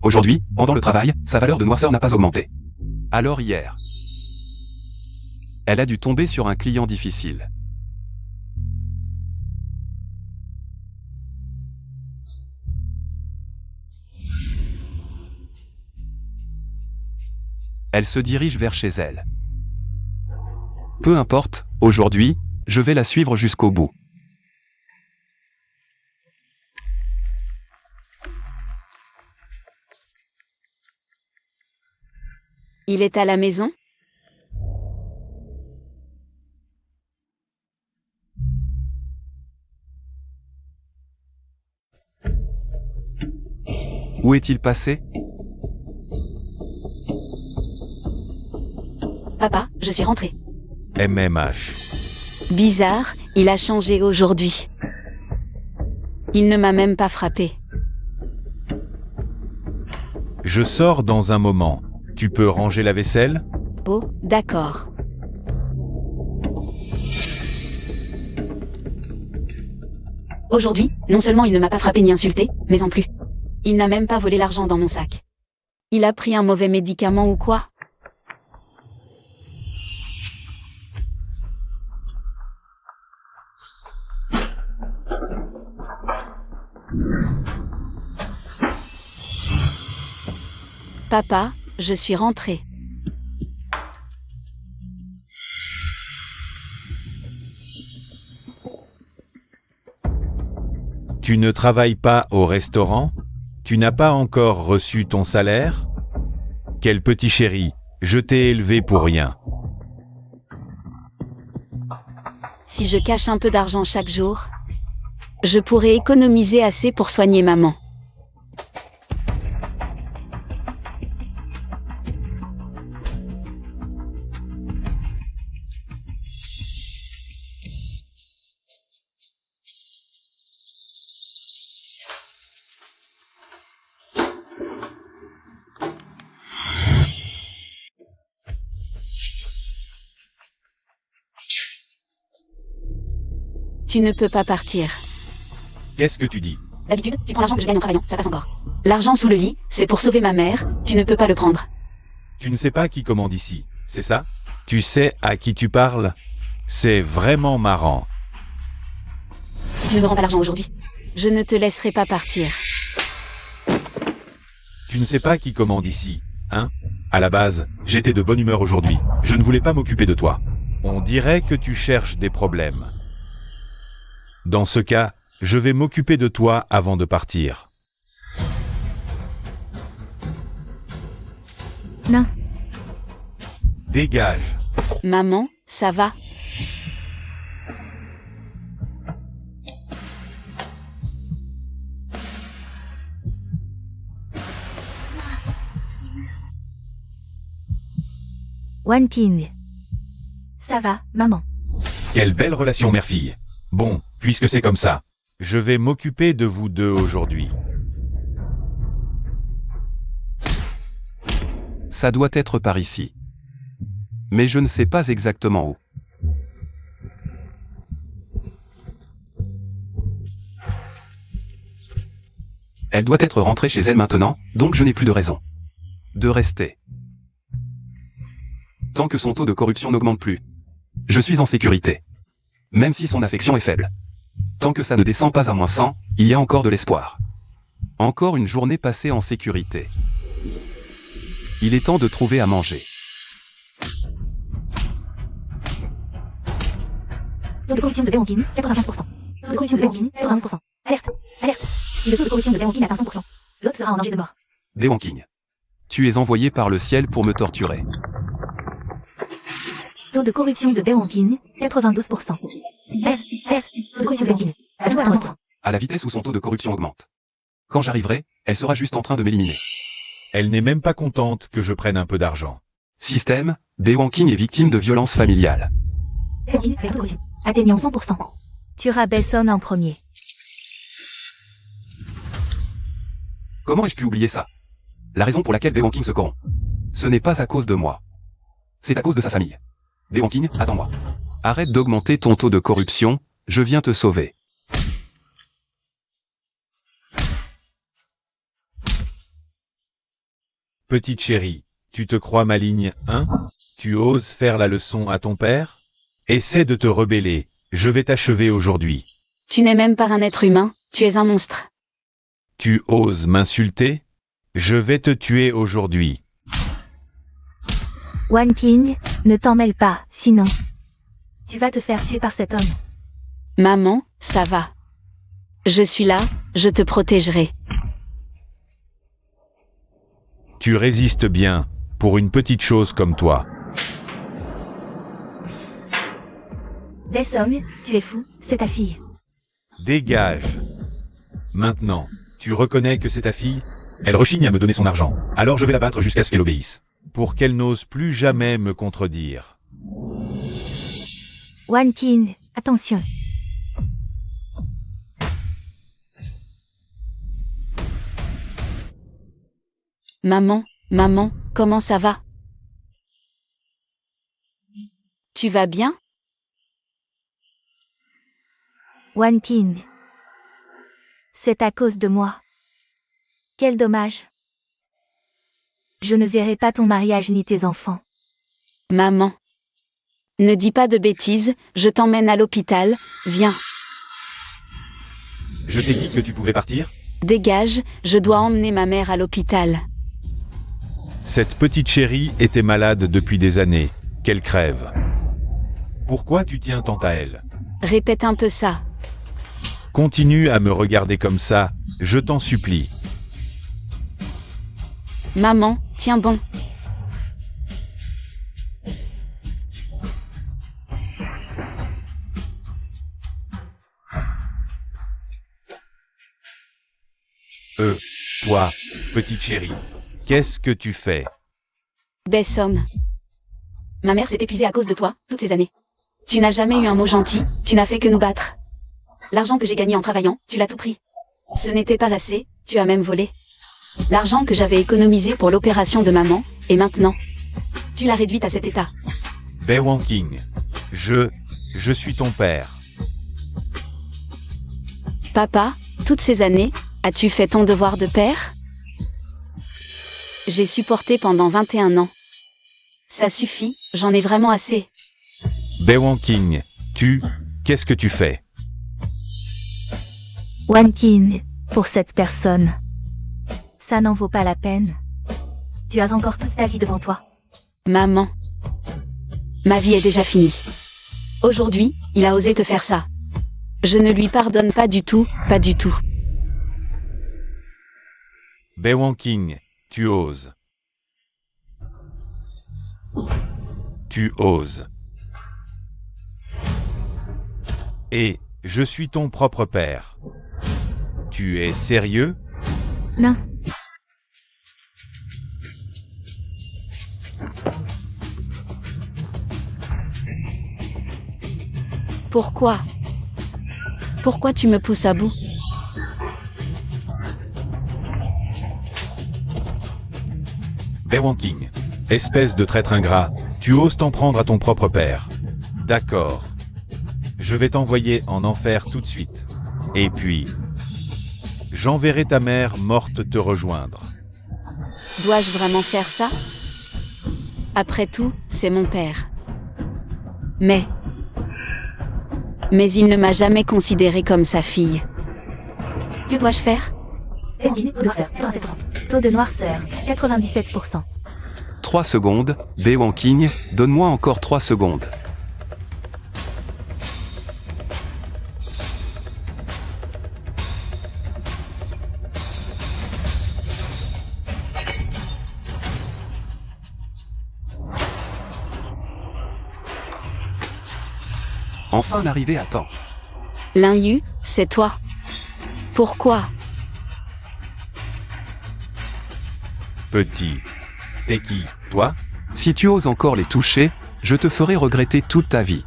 S3: Aujourd'hui, pendant le travail, sa valeur de noirceur n'a pas augmenté. Alors hier, elle a dû tomber sur un client difficile. Elle se dirige vers chez elle. Peu importe, aujourd'hui, je vais la suivre jusqu'au bout.
S1: Il est à la maison?
S3: Où est-il passé?
S1: Papa, je suis rentrée.
S2: MMH.
S1: Bizarre, il a changé aujourd'hui. Il ne m'a même pas frappé.
S2: Je sors dans un moment. Tu peux ranger la vaisselle?
S1: Oh, d'accord. Aujourd'hui, non seulement il ne m'a pas frappé ni insulté, mais en plus, il n'a même pas volé l'argent dans mon sac. Il a pris un mauvais médicament ou quoi? Papa, je suis rentrée.
S2: Tu ne travailles pas au restaurant? Tu n'as pas encore reçu ton salaire? Quel petit chéri, je t'ai élevé pour rien.
S1: Si je cache un peu d'argent chaque jour, je pourrais économiser assez pour soigner maman. Tu ne peux pas partir.
S2: Qu'est-ce que tu dis?
S1: D'habitude, tu prends l'argent que je gagne en travaillant, ça passe encore. L'argent sous le lit, c'est pour sauver ma mère, tu ne peux pas le prendre.
S2: Tu ne sais pas qui commande ici, c'est ça? Tu sais à qui tu parles? C'est vraiment marrant.
S1: Si tu ne me rends pas l'argent aujourd'hui, je ne te laisserai pas partir.
S2: Tu ne sais pas qui commande ici, hein? À la base, j'étais de bonne humeur aujourd'hui. Je ne voulais pas m'occuper de toi. On dirait que tu cherches des problèmes. Dans ce cas, je vais m'occuper de toi avant de partir.
S4: Non.
S2: Dégage.
S1: Maman, ça va?
S4: One King. Ça va, maman.
S2: Quelle belle relation mère-fille. Bon, puisque c'est comme ça, je vais m'occuper de vous deux aujourd'hui.
S3: Ça doit être par ici. Mais je ne sais pas exactement où. Elle doit être rentrée chez elle maintenant, donc je n'ai plus de raison de rester. Tant que son taux de corruption n'augmente plus, je suis en sécurité. Même si son affection est faible. Tant que ça ne descend pas à -100, il y a encore de l'espoir. Encore une journée passée en sécurité. Il est temps de trouver à manger.
S4: Taux de corruption de Béanquine, 85%. Taux de corruption de Béanquine, 91%. Alerte, alerte. Si le taux de corruption de Béanquine atteint 100%, l'autre sera en danger de mort.
S3: Béanquine. Tu es envoyé par le ciel pour me torturer.
S4: Taux de corruption de Béanquine, 92%. Alerte, alerte. Taux de corruption de Béanquine, atteint 100%.
S3: À la vitesse où son taux de corruption augmente. Quand j'arriverai, elle sera juste en train de m'éliminer.
S2: Elle n'est même pas contente que je prenne un peu d'argent.
S3: Système, Béanquine est victime de violences familiales.
S4: Béanquine, taux de corruption, atteignant 100%. Tu rabaisses en premier.
S3: Comment ai-je pu oublier ça? La raison pour laquelle Béanquine se corrompt. Ce n'est pas à cause de moi. C'est à cause de sa famille. Béanquine, attends-moi. Arrête d'augmenter ton taux de corruption, je viens te sauver.
S2: Petite chérie, tu te crois maligne, hein? Tu oses faire la leçon à ton père? Essaie de te rebeller, je vais t'achever aujourd'hui.
S1: Tu n'es même pas un être humain, tu es un monstre.
S2: Tu oses m'insulter? Je vais te tuer aujourd'hui.
S4: Wan King, ne t'en mêle pas, sinon. Tu vas te faire tuer par cet homme.
S1: Maman, ça va. Je suis là, je te protégerai.
S2: Tu résistes bien, pour une petite chose comme toi.
S4: Bessom, tu es fou, c'est ta fille.
S2: Dégage. Maintenant, tu reconnais que c'est ta fille? Elle rechigne à me donner son argent, alors je vais la battre jusqu'à ce qu'elle obéisse. Pour qu'elle n'ose plus jamais me contredire.
S4: Wan King, attention.
S1: Maman, comment ça va? Tu vas bien?
S4: Wan King. C'est à cause de moi. Quel dommage. Je ne verrai pas ton mariage ni tes enfants.
S1: Maman. Ne dis pas de bêtises, je t'emmène à l'hôpital, viens.
S2: Je t'ai dit que tu pouvais partir?
S1: Dégage, je dois emmener ma mère à l'hôpital.
S2: Cette petite chérie était malade depuis des années, qu'elle crève. Pourquoi tu tiens tant à elle?
S1: Répète un peu ça.
S2: Continue à me regarder comme ça, je t'en supplie.
S1: Maman, tiens bon.
S2: Toi, petite chérie, qu'est-ce que tu fais?
S1: Bessom. Ma mère s'est épuisée à cause de toi, toutes ces années. Tu n'as jamais eu un mot gentil, tu n'as fait que nous battre. L'argent que j'ai gagné en travaillant, tu l'as tout pris. Ce n'était pas assez, tu as même volé. L'argent que j'avais économisé pour l'opération de maman, et maintenant, tu l'as réduite à cet état.
S2: Bae King, je suis ton père.
S1: Papa, toutes ces années, as-tu fait ton devoir de père? J'ai supporté pendant 21 ans. Ça suffit, j'en ai vraiment assez.
S2: Bae King, qu'est-ce que tu fais?
S4: Wan King, pour cette personne. Ça n'en vaut pas la peine. Tu as encore toute ta vie devant toi.
S1: Maman. Ma vie est déjà finie. Aujourd'hui, il a osé te faire ça. Je ne lui pardonne pas du tout, pas du tout.
S2: Bae King, tu oses. Tu oses. Et, je suis ton propre père. Tu es sérieux?
S4: Non.
S1: Pourquoi? Pourquoi tu me pousses à bout?
S2: Bae King, espèce de traître ingrat, tu oses t'en prendre à ton propre père. D'accord. Je vais t'envoyer en enfer tout de suite. Et puis, j'enverrai ta mère morte te rejoindre.
S1: Dois-je vraiment faire ça? Après tout, c'est mon père. Mais il ne m'a jamais considéré comme sa fille. Que dois-je faire?
S4: Noirceur, 87%. Taux de noirceur, 97%.
S3: 3 secondes, Bae King, donne-moi encore 3 secondes. Enfin arrivé à temps.
S1: Lin Yu, c'est toi. Pourquoi?
S2: Petit. T'es qui, toi?
S3: Si tu oses encore les toucher, je te ferai regretter toute ta vie.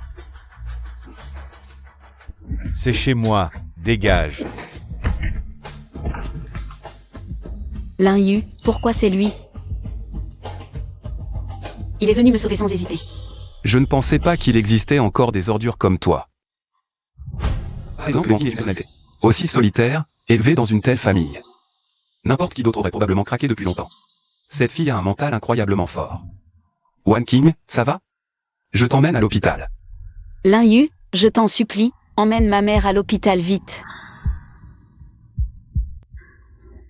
S2: C'est chez moi, dégage.
S1: Lin Yu, pourquoi c'est lui? Il est venu me sauver sans hésiter.
S3: Je ne pensais pas qu'il existait encore des ordures comme toi. Aussi solitaire, élevé dans une telle famille. N'importe qui d'autre aurait probablement craqué depuis longtemps. Cette fille a un mental incroyablement fort. Wan King, ça va? Je t'emmène à l'hôpital.
S1: Lin Yu, je t'en supplie, emmène ma mère à l'hôpital vite.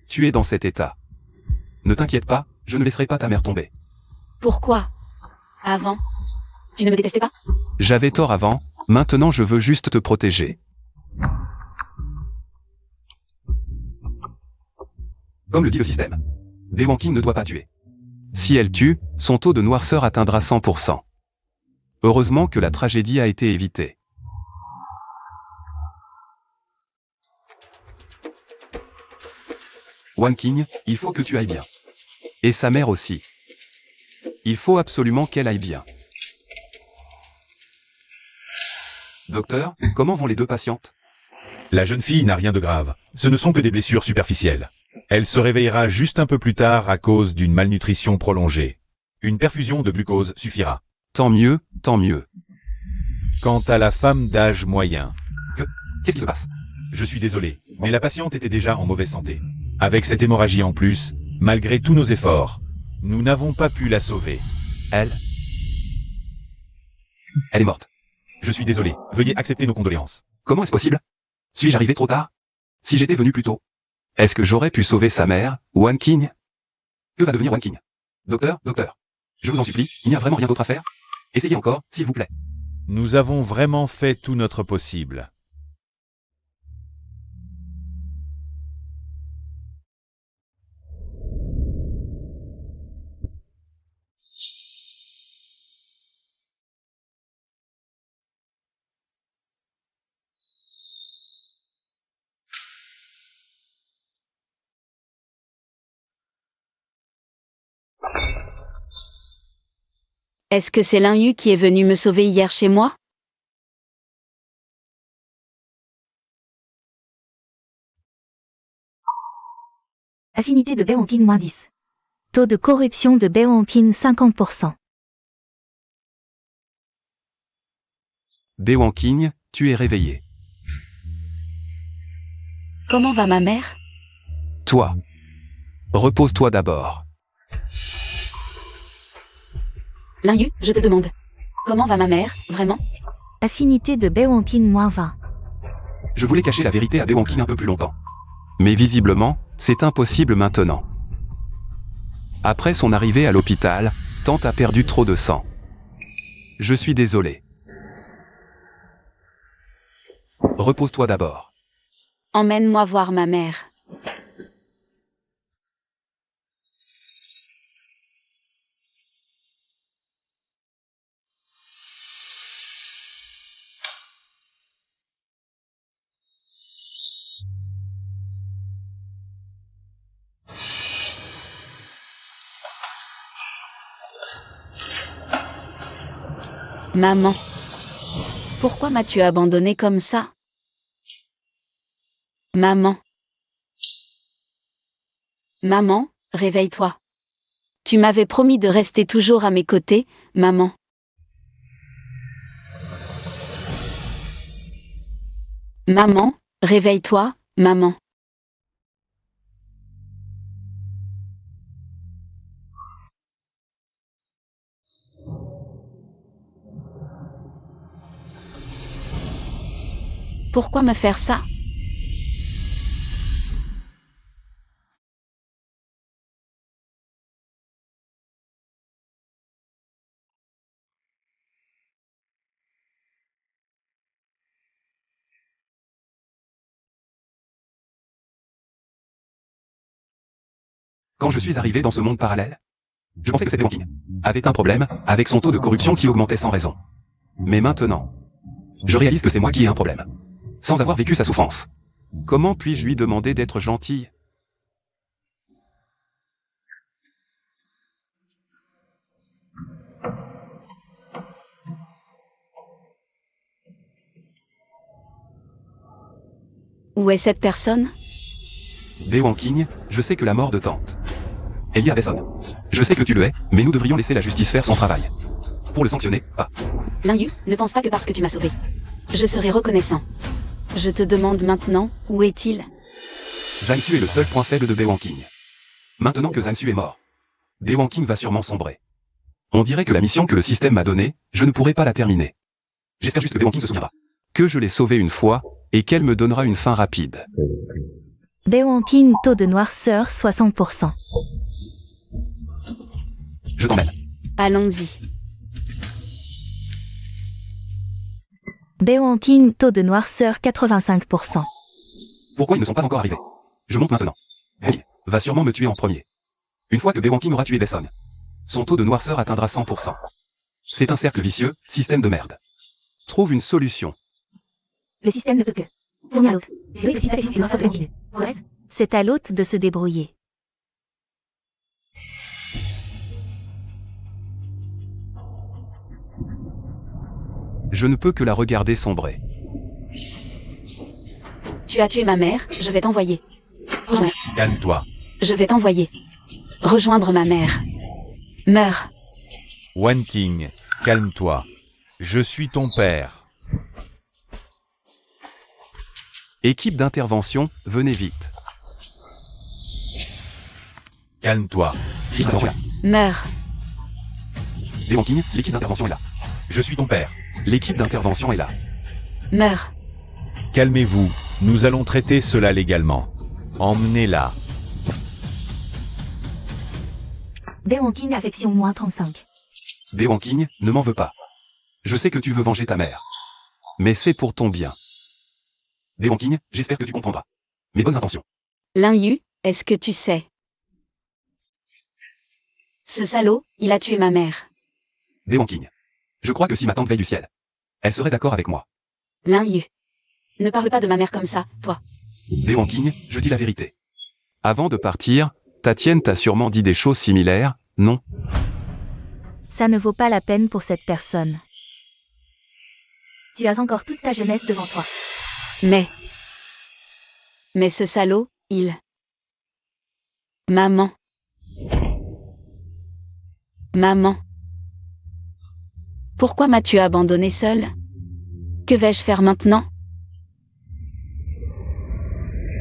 S3: Tu es dans cet état. Ne t'inquiète pas, je ne laisserai pas ta mère tomber.
S1: Pourquoi? Avant, tu ne me détestais pas?
S3: J'avais tort avant, maintenant je veux juste te protéger. Comme le dit le système. Bae King ne doit pas tuer. Si elle tue, son taux de noirceur atteindra 100%. Heureusement que la tragédie a été évitée. King, il faut que tu ailles bien. Et sa mère aussi. Il faut absolument qu'elle aille bien. Docteur, comment vont les deux patientes?
S2: La jeune fille n'a rien de grave. Ce ne sont que des blessures superficielles. Elle se réveillera juste un peu plus tard à cause d'une malnutrition prolongée. Une perfusion de glucose suffira.
S3: Tant mieux, tant mieux.
S2: Quant à la femme d'âge moyen...
S3: Qu'est-ce qui se passe?
S2: Je suis désolé, mais la patiente était déjà en mauvaise santé. Avec cette hémorragie en plus, malgré tous nos efforts, nous n'avons pas pu la sauver.
S3: Elle est morte.
S2: Je suis désolé, veuillez accepter nos condoléances.
S3: Comment est-ce possible? Suis-je arrivé trop tard? Si j'étais venu plus tôt, est-ce que j'aurais pu sauver sa mère, King? Que va devenir King? Docteur, je vous en supplie, il n'y a vraiment rien d'autre à faire? Essayez encore, s'il vous plaît.
S2: Nous avons vraiment fait tout notre possible.
S1: Est-ce que c'est Lin Yu qui est venu me sauver hier chez moi?
S4: Affinité de Bae King -10. Taux de corruption de Bae King 50%.
S3: Bae King, tu es réveillé.
S1: Comment va ma mère?
S3: Toi. Repose-toi d'abord.
S1: Lin Yu, je te demande. Comment va ma mère, vraiment?
S4: Affinité de Bae King -20.
S3: Je voulais cacher la vérité à Bae King un peu plus longtemps. Mais visiblement, c'est impossible maintenant. Après son arrivée à l'hôpital, Tante a perdu trop de sang. Je suis désolé. Repose-toi d'abord.
S1: Emmène-moi voir ma mère. Maman. Pourquoi m'as-tu abandonné comme ça? Maman. Maman, réveille-toi. Tu m'avais promis de rester toujours à mes côtés, maman. Maman, réveille-toi, maman. Pourquoi me faire ça?
S3: Quand je suis arrivé dans ce monde parallèle, je pensais que c'était Bae King avait un problème avec son taux de corruption qui augmentait sans raison. Mais maintenant, je réalise que c'est moi qui ai un problème. Sans avoir vécu sa souffrance. Comment puis-je lui demander d'être gentille?
S1: Où est cette personne?
S3: Bae King, je sais que la mort de Tante est liée à Desson. Je sais que tu le es, mais nous devrions laisser la justice faire son travail. Pour le sanctionner, pas.
S1: Lin Yu, ne pense pas que parce que tu m'as sauvé. Je serai reconnaissant. Je te demande maintenant, où est-il?
S3: Zhang-Su est le seul point faible de Bae King. Maintenant que Zhang-Su est mort, Bae King va sûrement sombrer. On dirait que la mission que le système m'a donnée, je ne pourrai pas la terminer. J'espère juste que Bae King se souviendra. Que je l'ai sauvé une fois, et qu'elle me donnera une fin rapide.
S4: Bae King taux de noirceur 60%.
S3: Je t'emmène.
S1: Allons-y.
S4: Baewon King, taux de noirceur 85%.
S3: Pourquoi ils ne sont pas encore arrivés? Je monte maintenant. Hey, va sûrement me tuer en premier. Une fois que Baewon King aura tué Besson, son taux de noirceur atteindra 100%. C'est un cercle vicieux, système de merde. Trouve une solution.
S4: Le système ne peut que fournir à l'hôte. Les précises affections et noirceur de Baewon King. Pour le reste, c'est à l'hôte de se débrouiller.
S3: Je ne peux que la regarder sombrer.
S1: Tu as tué ma mère, je vais t'envoyer. Ouais,
S2: Calme-toi.
S1: je vais t'envoyer. Rejoindre ma mère. Meurs.
S2: Wan King, calme-toi. Je suis ton père.
S3: Équipe d'intervention, venez vite.
S2: Calme-toi.
S3: Équipe d'intervention est là.
S1: Meurs.
S3: Baewon King, l'équipe d'intervention est là.
S2: Je suis ton père.
S3: L'équipe d'intervention est là.
S1: Meurs.
S2: Calmez-vous. Nous allons traiter cela légalement. Emmenez-la.
S4: Baewon King, affection moins 35.
S3: Baewon King, ne m'en veux pas. Je sais que tu veux venger ta mère. Mais c'est pour ton bien. Baewon King, j'espère que tu comprendras. Mes bonnes intentions.
S1: Lin Yu, est-ce que tu sais? Ce salaud, il a tué ma mère.
S3: Baewon King. Je crois que si ma tante veille du ciel, elle serait d'accord avec moi.
S1: Lin Yu. Ne parle pas de ma mère comme ça, toi.
S3: Baewon King, je dis la vérité. Avant de partir, Tatienne t'a sûrement dit des choses similaires, non?
S4: Ça ne vaut pas la peine pour cette personne. Tu as encore toute ta jeunesse devant toi.
S1: Mais ce salaud, il... Maman. Maman. Pourquoi m'as-tu abandonné seule? Que vais-je faire maintenant?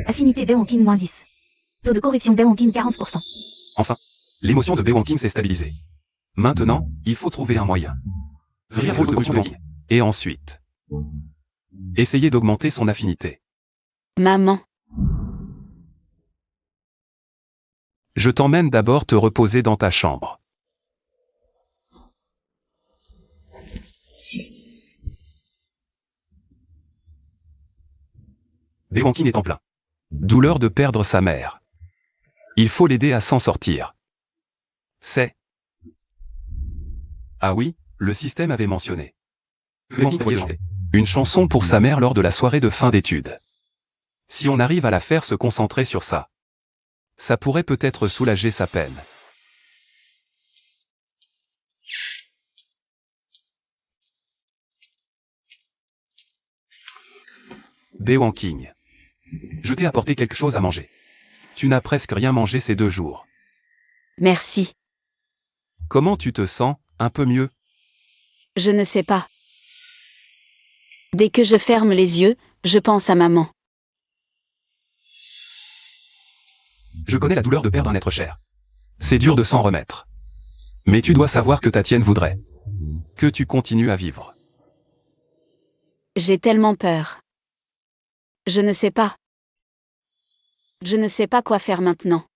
S4: Affinité Baewon King moins 10. Taux de corruption Baewon King 40%.
S3: Enfin, l'émotion de Baewon King s'est stabilisée. Maintenant, il faut trouver un moyen. Rire de Baewon King. Et ensuite, essayer d'augmenter son affinité.
S1: Maman.
S3: Je t'emmène d'abord te reposer dans ta chambre. Baewon King est en plein. Douleur de perdre sa mère. Il faut l'aider à s'en sortir. C'est... Ah oui, le système avait mentionné. Baewon King voyait chanter une chanson pour sa mère lors de la soirée de fin d'études. Si on arrive à la faire se concentrer sur ça, ça pourrait peut-être soulager sa peine. Baewon King. Je t'ai apporté quelque chose à manger. Tu n'as presque rien mangé ces 2 jours.
S1: Merci.
S3: Comment tu te sens, un peu mieux?
S1: Je ne sais pas. Dès que je ferme les yeux, je pense à maman.
S3: Je connais la douleur de perdre un être cher. C'est dur de s'en remettre. Mais tu dois savoir que Tatienne voudrait que tu continues à vivre.
S1: J'ai tellement peur. Je ne sais pas. Je ne sais pas quoi faire maintenant.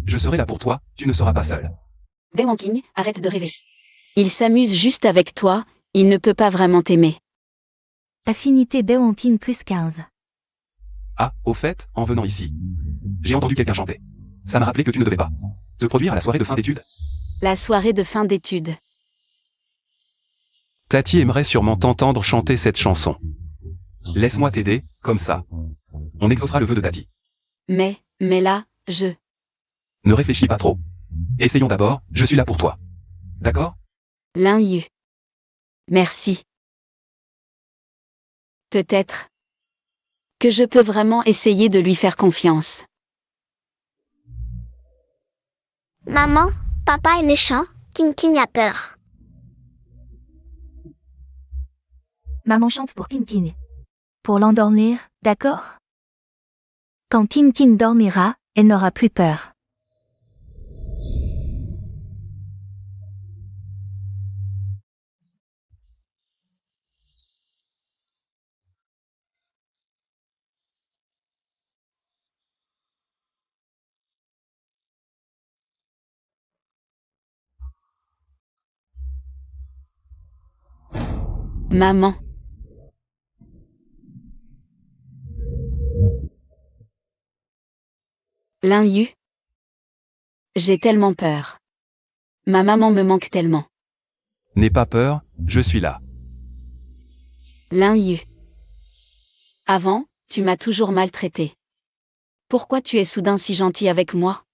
S3: Je serai là pour toi, tu ne seras pas seul.
S1: Baewon King, arrête de rêver. Il s'amuse juste avec toi, il ne peut pas vraiment t'aimer.
S4: Affinité Baewon King plus 15.
S3: Ah, au fait, en venant ici, j'ai entendu quelqu'un chanter. Ça m'a rappelé que tu ne devais pas te produire à la soirée de fin d'études.
S1: La soirée de fin d'études.
S3: Tati aimerait sûrement t'entendre chanter cette chanson. Laisse-moi t'aider, comme ça. On exaucera le vœu de Tati.
S1: Mais là, je...
S3: Ne réfléchis pas trop. Essayons d'abord, je suis là pour toi. D'accord?
S1: Lin Yu. Merci. Peut-être que je peux vraiment essayer de lui faire confiance.
S5: Maman, papa est méchant, King King a peur.
S4: Maman chante pour King King. Pour l'endormir, d'accord? Quand King King dormira, elle n'aura plus peur.
S1: Maman. Lin Yu. J'ai tellement peur. Ma maman me manque tellement.
S3: N'aie pas peur, je suis là.
S1: Lin Yu. Avant, tu m'as toujours maltraité. Pourquoi tu es soudain si gentil avec moi?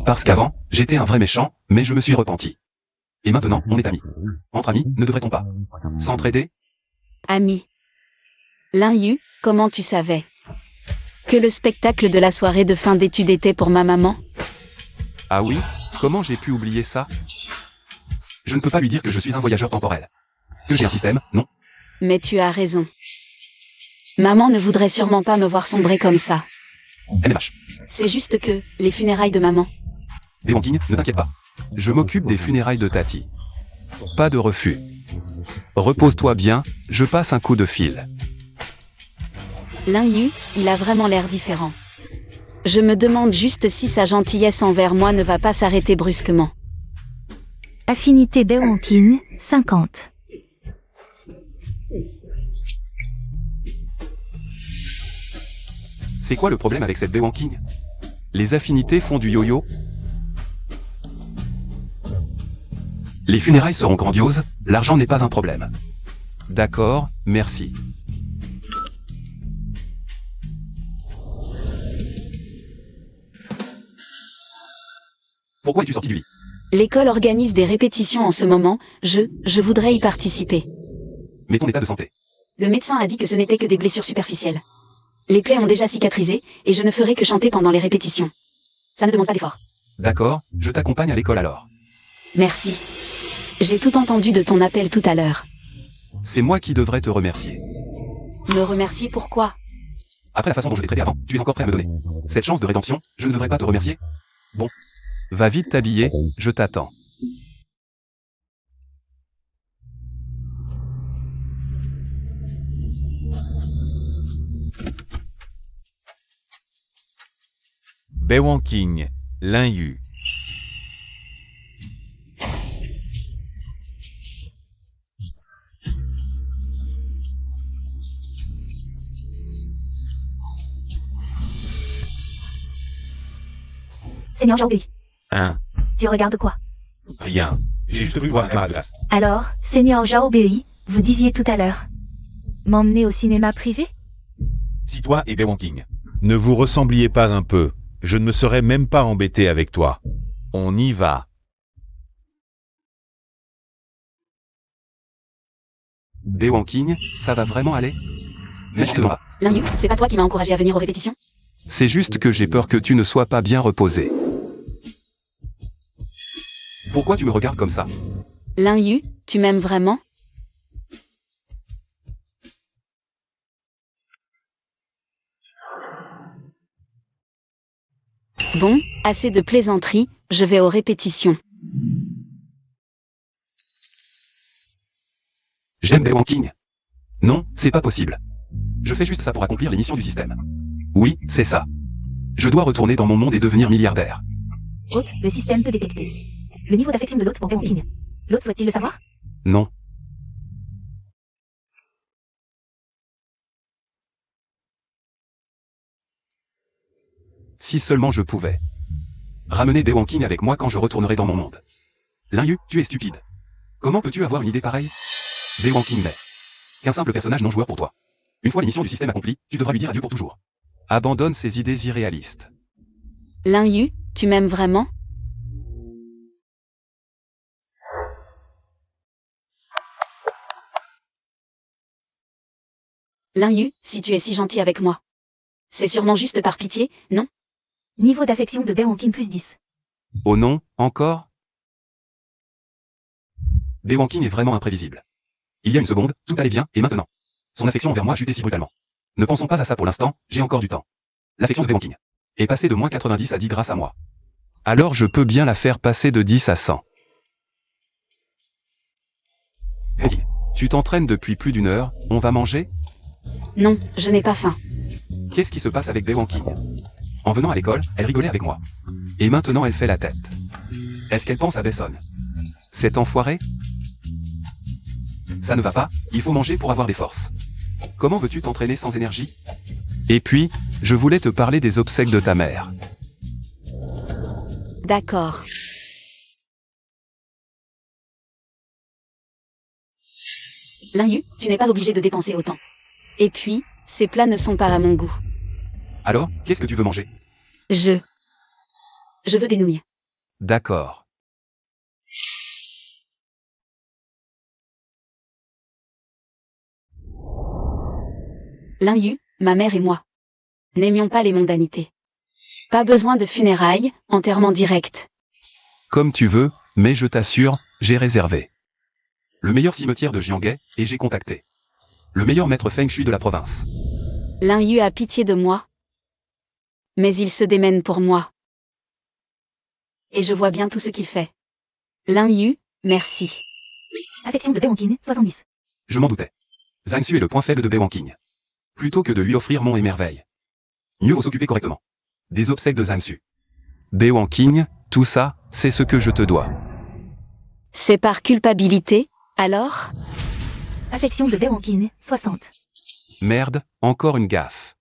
S3: Parce qu'avant, j'étais un vrai méchant, mais je me suis repenti. Et maintenant, on est amis. Entre amis, ne devrait-on pas s'entraider?
S1: Ami. Lin Yu, comment tu savais que le spectacle de la soirée de fin d'études était pour ma maman?
S3: Ah oui? Comment j'ai pu oublier ça? Je ne peux pas lui dire que je suis un voyageur temporel. Que j'ai un système, non?
S1: Mais tu as raison. Maman ne voudrait sûrement pas me voir sombrer comme ça.
S3: NMH.
S1: C'est juste que, les funérailles de maman.
S3: Bae Wang King, ne t'inquiète pas. Je m'occupe des funérailles de Tati. Pas de refus. Repose-toi bien, je passe un coup de fil.
S1: Lin Yu, il a vraiment l'air différent. Je me demande juste si sa gentillesse envers moi ne va pas s'arrêter brusquement.
S4: Affinité Bae Wang King, 50.
S3: C'est quoi le problème avec cette Bae Wang King? Les affinités font du yo-yo? Les funérailles seront grandioses, l'argent n'est pas un problème. D'accord, merci. Pourquoi es-tu sorti du lit?
S1: L'école organise des répétitions en ce moment, je voudrais y participer.
S3: Mais ton état de santé?
S1: Le médecin a dit que ce n'était que des blessures superficielles. Les plaies ont déjà cicatrisé, et je ne ferai que chanter pendant les répétitions. Ça ne demande pas d'effort.
S3: D'accord, je t'accompagne à l'école alors.
S1: Merci. J'ai tout entendu de ton appel tout à l'heure.
S3: C'est moi qui devrais te remercier.
S1: Me remercier pourquoi?
S3: Après la façon dont je t'ai traité avant, tu es encore prêt à me donner cette chance de rédemption, je ne devrais pas te remercier? Bon. Va vite t'habiller, je t'attends.
S2: Bae Wang King, Lin Yu.
S4: Seigneur Zhao Bei,
S2: Hein?
S4: tu regardes quoi?
S2: Rien. J'ai juste voulu voir un camarade de classe.
S4: Alors, Seigneur Zhao Bei, vous disiez tout à l'heure. M'emmener au cinéma privé?
S2: Si toi et Bae Wang King ne vous ressembliez pas un peu, je ne me serais même pas embêté avec toi. On y va.
S3: Bae Wang King, ça va vraiment aller? N'hésite pas.
S1: Lin Yu, c'est pas toi qui m'as encouragé à venir aux répétitions?
S3: C'est juste que j'ai peur que tu ne sois pas bien reposé. Pourquoi tu me regardes comme ça?
S1: Lin Yu, tu m'aimes vraiment? Bon, assez de plaisanteries, je vais aux répétitions.
S3: J'aime Bae Wang King. Non, c'est pas possible. Je fais juste ça pour accomplir les missions du système. Oui, c'est ça. Je dois retourner dans mon monde et devenir milliardaire.
S4: Hôte, le système peut détecter le niveau d'affection de l'hôte pour Bae Wang King. L'hôte souhaite-t-il le savoir?
S3: Non. Si seulement je pouvais. Ramener Bae Wang King avec moi quand je retournerai dans mon monde. Lin Yu, tu es stupide. Comment peux-tu avoir une idée pareille? Bae Wang King n'est qu'un simple personnage non joueur pour toi. Une fois les missions du système accomplies, tu devras lui dire adieu pour toujours. Abandonne ces idées irréalistes.
S1: Lin Yu, tu m'aimes vraiment? Lin Yu, si tu es si gentil avec moi. C'est sûrement juste par pitié, non?
S4: Niveau d'affection de Bae Wang King plus 10.
S3: Oh non, encore? Bae Wang King est vraiment imprévisible. Il y a une seconde, tout allait bien, et maintenant? Son affection envers moi a chuté si brutalement. Ne pensons pas à ça pour l'instant, j'ai encore du temps. L'affection de Bae Wang King est passée de moins 90 à 10 grâce à moi. Alors je peux bien la faire passer de 10 à 100. Hey, tu t'entraînes depuis plus d'une heure, on va manger?
S1: Non, je n'ai pas faim.
S3: Qu'est-ce qui se passe avec Bae Wang King? En venant à l'école, elle rigolait avec moi. Et maintenant elle fait la tête. Est-ce qu'elle pense à Besson? Cet enfoiré? Ça ne va pas, il faut manger pour avoir des forces. Comment veux-tu t'entraîner sans énergie? Et puis, je voulais te parler des obsèques de ta mère.
S1: D'accord. Linhu, tu n'es pas obligé de dépenser autant. Et puis, ces plats ne sont pas à mon goût.
S3: Alors, qu'est-ce que tu veux manger?
S1: Je veux des nouilles.
S3: D'accord.
S1: Linhu, ma mère et moi. N'aimions pas les mondanités. Pas besoin de funérailles, enterrement direct.
S3: Comme tu veux, mais je t'assure, j'ai réservé. Le meilleur cimetière de Jianghe, et j'ai contacté le meilleur maître Feng Shui de la province.
S1: Linhu a pitié de moi. Mais il se démène pour moi. Et je vois bien tout ce qu'il fait. Linhu, merci.
S4: Affection de Bewankin, 70.
S3: Je m'en doutais. Zhang Su est le point faible de Bewanking. Plutôt que de lui offrir mon émerveil, mieux vaut s'occuper correctement des obsèques de Zhang Su. Bewanking, tout ça, c'est ce que je te dois.
S1: C'est par culpabilité, alors?
S4: Affection de Bewankin, 60.
S3: Merde, encore une gaffe.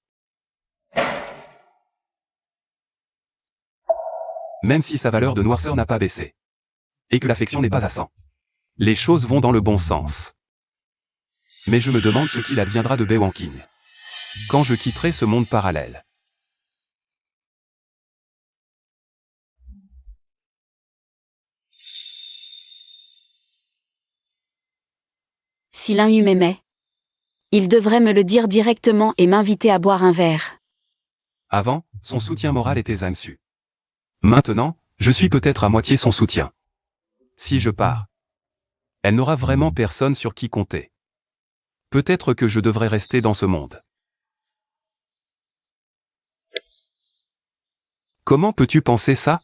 S3: Même si sa valeur de noirceur n'a pas baissé. Et que l'affection n'est pas à 100. Les choses vont dans le bon sens. Mais je me demande ce qu'il adviendra de Bewanking quand je quitterai ce monde parallèle.
S1: Si Linhu m'aimait, il devrait me le dire directement et m'inviter à boire un verre.
S3: Avant, son soutien moral était Zhang Su. Maintenant, je suis peut-être à moitié son soutien. Si je pars, elle n'aura vraiment personne sur qui compter. Peut-être que je devrais rester dans ce monde. Comment peux-tu penser ça?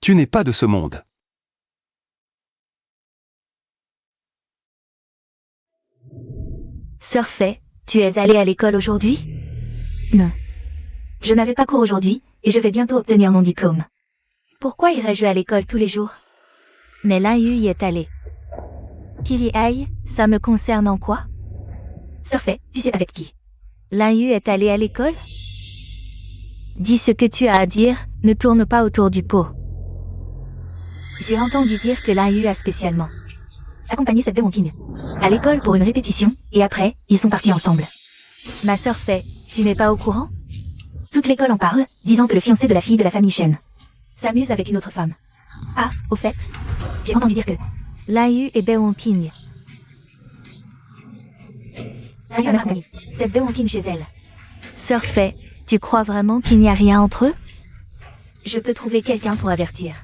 S3: Tu n'es pas de ce monde.
S4: Sœur Fei, tu es allée à l'école aujourd'hui? Non. Je n'avais pas cours aujourd'hui, et je vais bientôt obtenir mon diplôme. Pourquoi irais-je à l'école tous les jours? Mais Linhu y est allé. Qu'il y aille, ça me concerne en quoi? Sœur Fei, tu sais avec qui? Linhu est allé à l'école? Dis ce que tu as à dire, ne tourne pas autour du pot. J'ai entendu dire que Linhu a spécialement accompagné cette Bewankin à l'école pour une répétition, et après, ils sont partis ensemble. Ma sœur Fei, tu n'es pas au courant? Toute l'école en parle, disant que le fiancé de la fille de la famille Shen s'amuse avec une autre femme. Ah, au fait, j'ai entendu dire que Linhu et Bewankin. Linhu a même accompagné cette Bewankin chez elle. Sœur Fei, tu crois vraiment qu'il n'y a rien entre eux? Je peux trouver quelqu'un pour avertir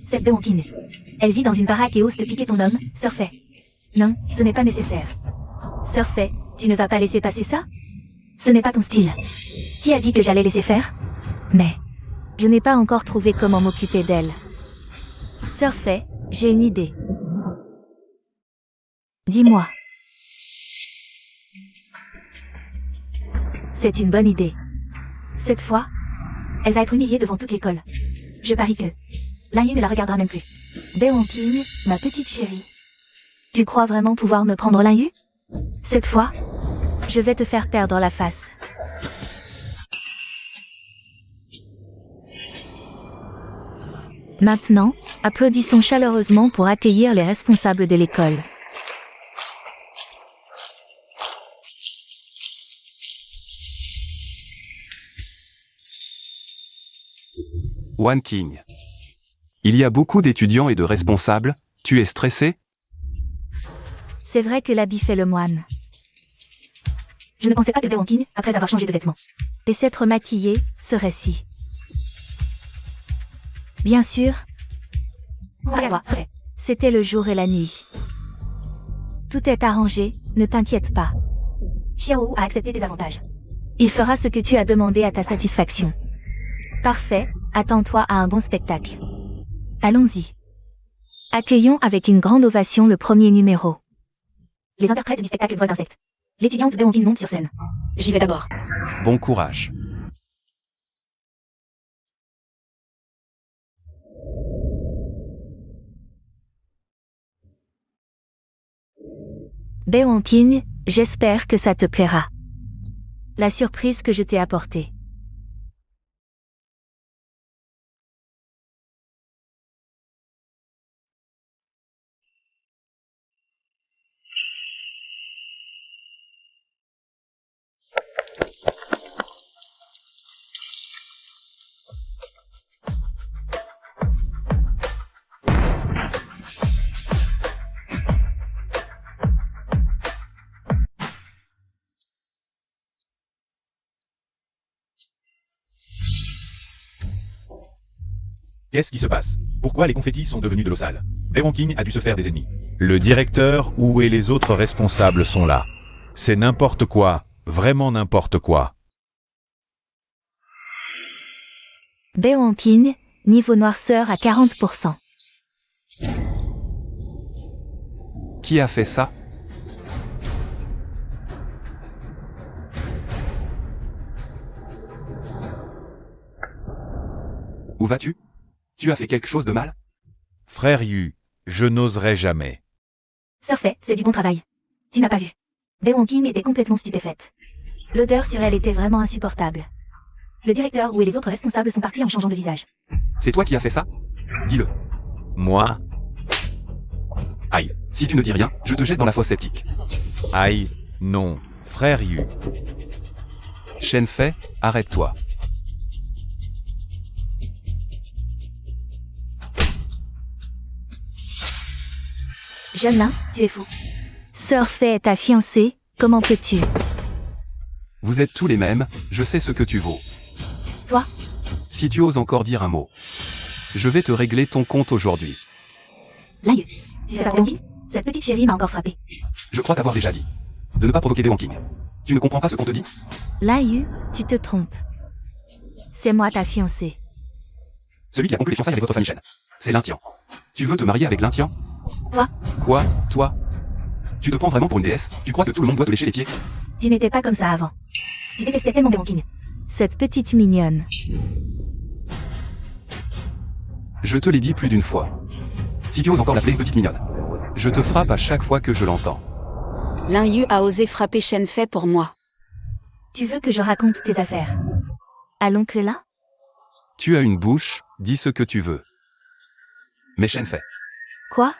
S4: cette Bewankin. Elle vit dans une baraque et ose te piquer ton homme, Sœur Fei. Non, ce n'est pas nécessaire. Sœur Fei, tu ne vas pas laisser passer ça? Ce n'est pas ton style. Qui a dit que j'allais laisser faire? Mais je n'ai pas encore trouvé comment m'occuper d'elle. Sœur Fei, j'ai une idée. Dis-moi. C'est une bonne idée. Cette fois, elle va être humiliée devant toute l'école. Je parie que Linhu ne la regardera même plus. Bewankin, ma petite chérie. Tu crois vraiment pouvoir me prendre Linhu? Cette fois, je vais te faire perdre la face. Maintenant, applaudissons chaleureusement pour accueillir les responsables de l'école.
S3: Wan King. Il y a beaucoup d'étudiants et de responsables, tu es stressé?
S4: C'est vrai que l'habit fait le moine. Je ne pensais pas que Bewankin, après avoir changé de vêtements et s'être maquillée, serait si. Bien sûr. C'était le jour et la nuit. Tout est arrangé, ne t'inquiète pas. Xiaowu a accepté tes avantages. Il fera ce que tu as demandé à ta satisfaction. Parfait, attends-toi à un bon spectacle. Allons-y. Accueillons avec une grande ovation le premier numéro. Les interprètes du spectacle vol d'insectes. L'étudiante Bewankin monte sur scène.
S1: J'y vais d'abord.
S3: Bon courage.
S4: Baewon King, j'espère que ça te plaira. La surprise que je t'ai apportée.
S2: Qu'est-ce qui se passe? Pourquoi les confettis sont devenus de l'eau sale? Baewon King a dû se faire des ennemis. Le directeur ou et les autres responsables sont là. C'est n'importe quoi, vraiment n'importe quoi.
S4: Baewon King, niveau noirceur à 40%.
S3: Qui a fait ça? Où vas-tu? Tu as fait quelque chose de mal?
S2: Frère Yu, je n'oserais jamais.
S4: Surfait, c'est du bon travail. Tu n'as pas vu. Baewon King était complètement stupéfaite. L'odeur sur elle était vraiment insupportable. Le directeur ou et les autres responsables sont partis en changeant de visage.
S3: C'est toi qui as fait ça? Dis-le.
S2: Moi?
S3: Aïe, si tu ne dis rien, je te jette dans la fosse septique.
S2: Aïe, non, frère Yu.
S3: Shenfei, arrête-toi.
S4: Jeune nain, tu es fou. Surfait est ta fiancée, comment peux-tu?
S3: Vous êtes tous les mêmes, je sais ce que tu vaux.
S4: Toi?
S3: Si tu oses encore dire un mot, je vais te régler ton compte aujourd'hui.
S4: Laïu, tu fais ça Baewon King? Cette petite chérie m'a encore frappé.
S3: Je crois t'avoir déjà dit de ne pas provoquer Baewon King. Tu ne comprends pas ce qu'on te dit?
S4: Laïu, tu te trompes. C'est moi ta fiancée.
S3: Celui qui a conclu les fiançailles avec votre famille Shen. C'est l'Intian. Tu veux te marier avec l'Intian?
S4: Toi?
S3: Quoi? Toi? Tu te prends vraiment pour une déesse? Tu crois que tout le monde doit te lécher les pieds?
S4: Tu n'étais pas comme ça avant. Tu détestais tellement Baewon King. Cette petite mignonne.
S3: Je te l'ai dit plus d'une fois. Si tu oses encore l'appeler petite mignonne, je te frappe à chaque fois que je l'entends.
S1: Lin Yu a osé frapper Shenfei pour moi.
S4: Tu veux que je raconte tes affaires? À l'oncle là?
S3: Tu as une bouche, dis ce que tu veux. Mais Shenfei,
S4: Quoi?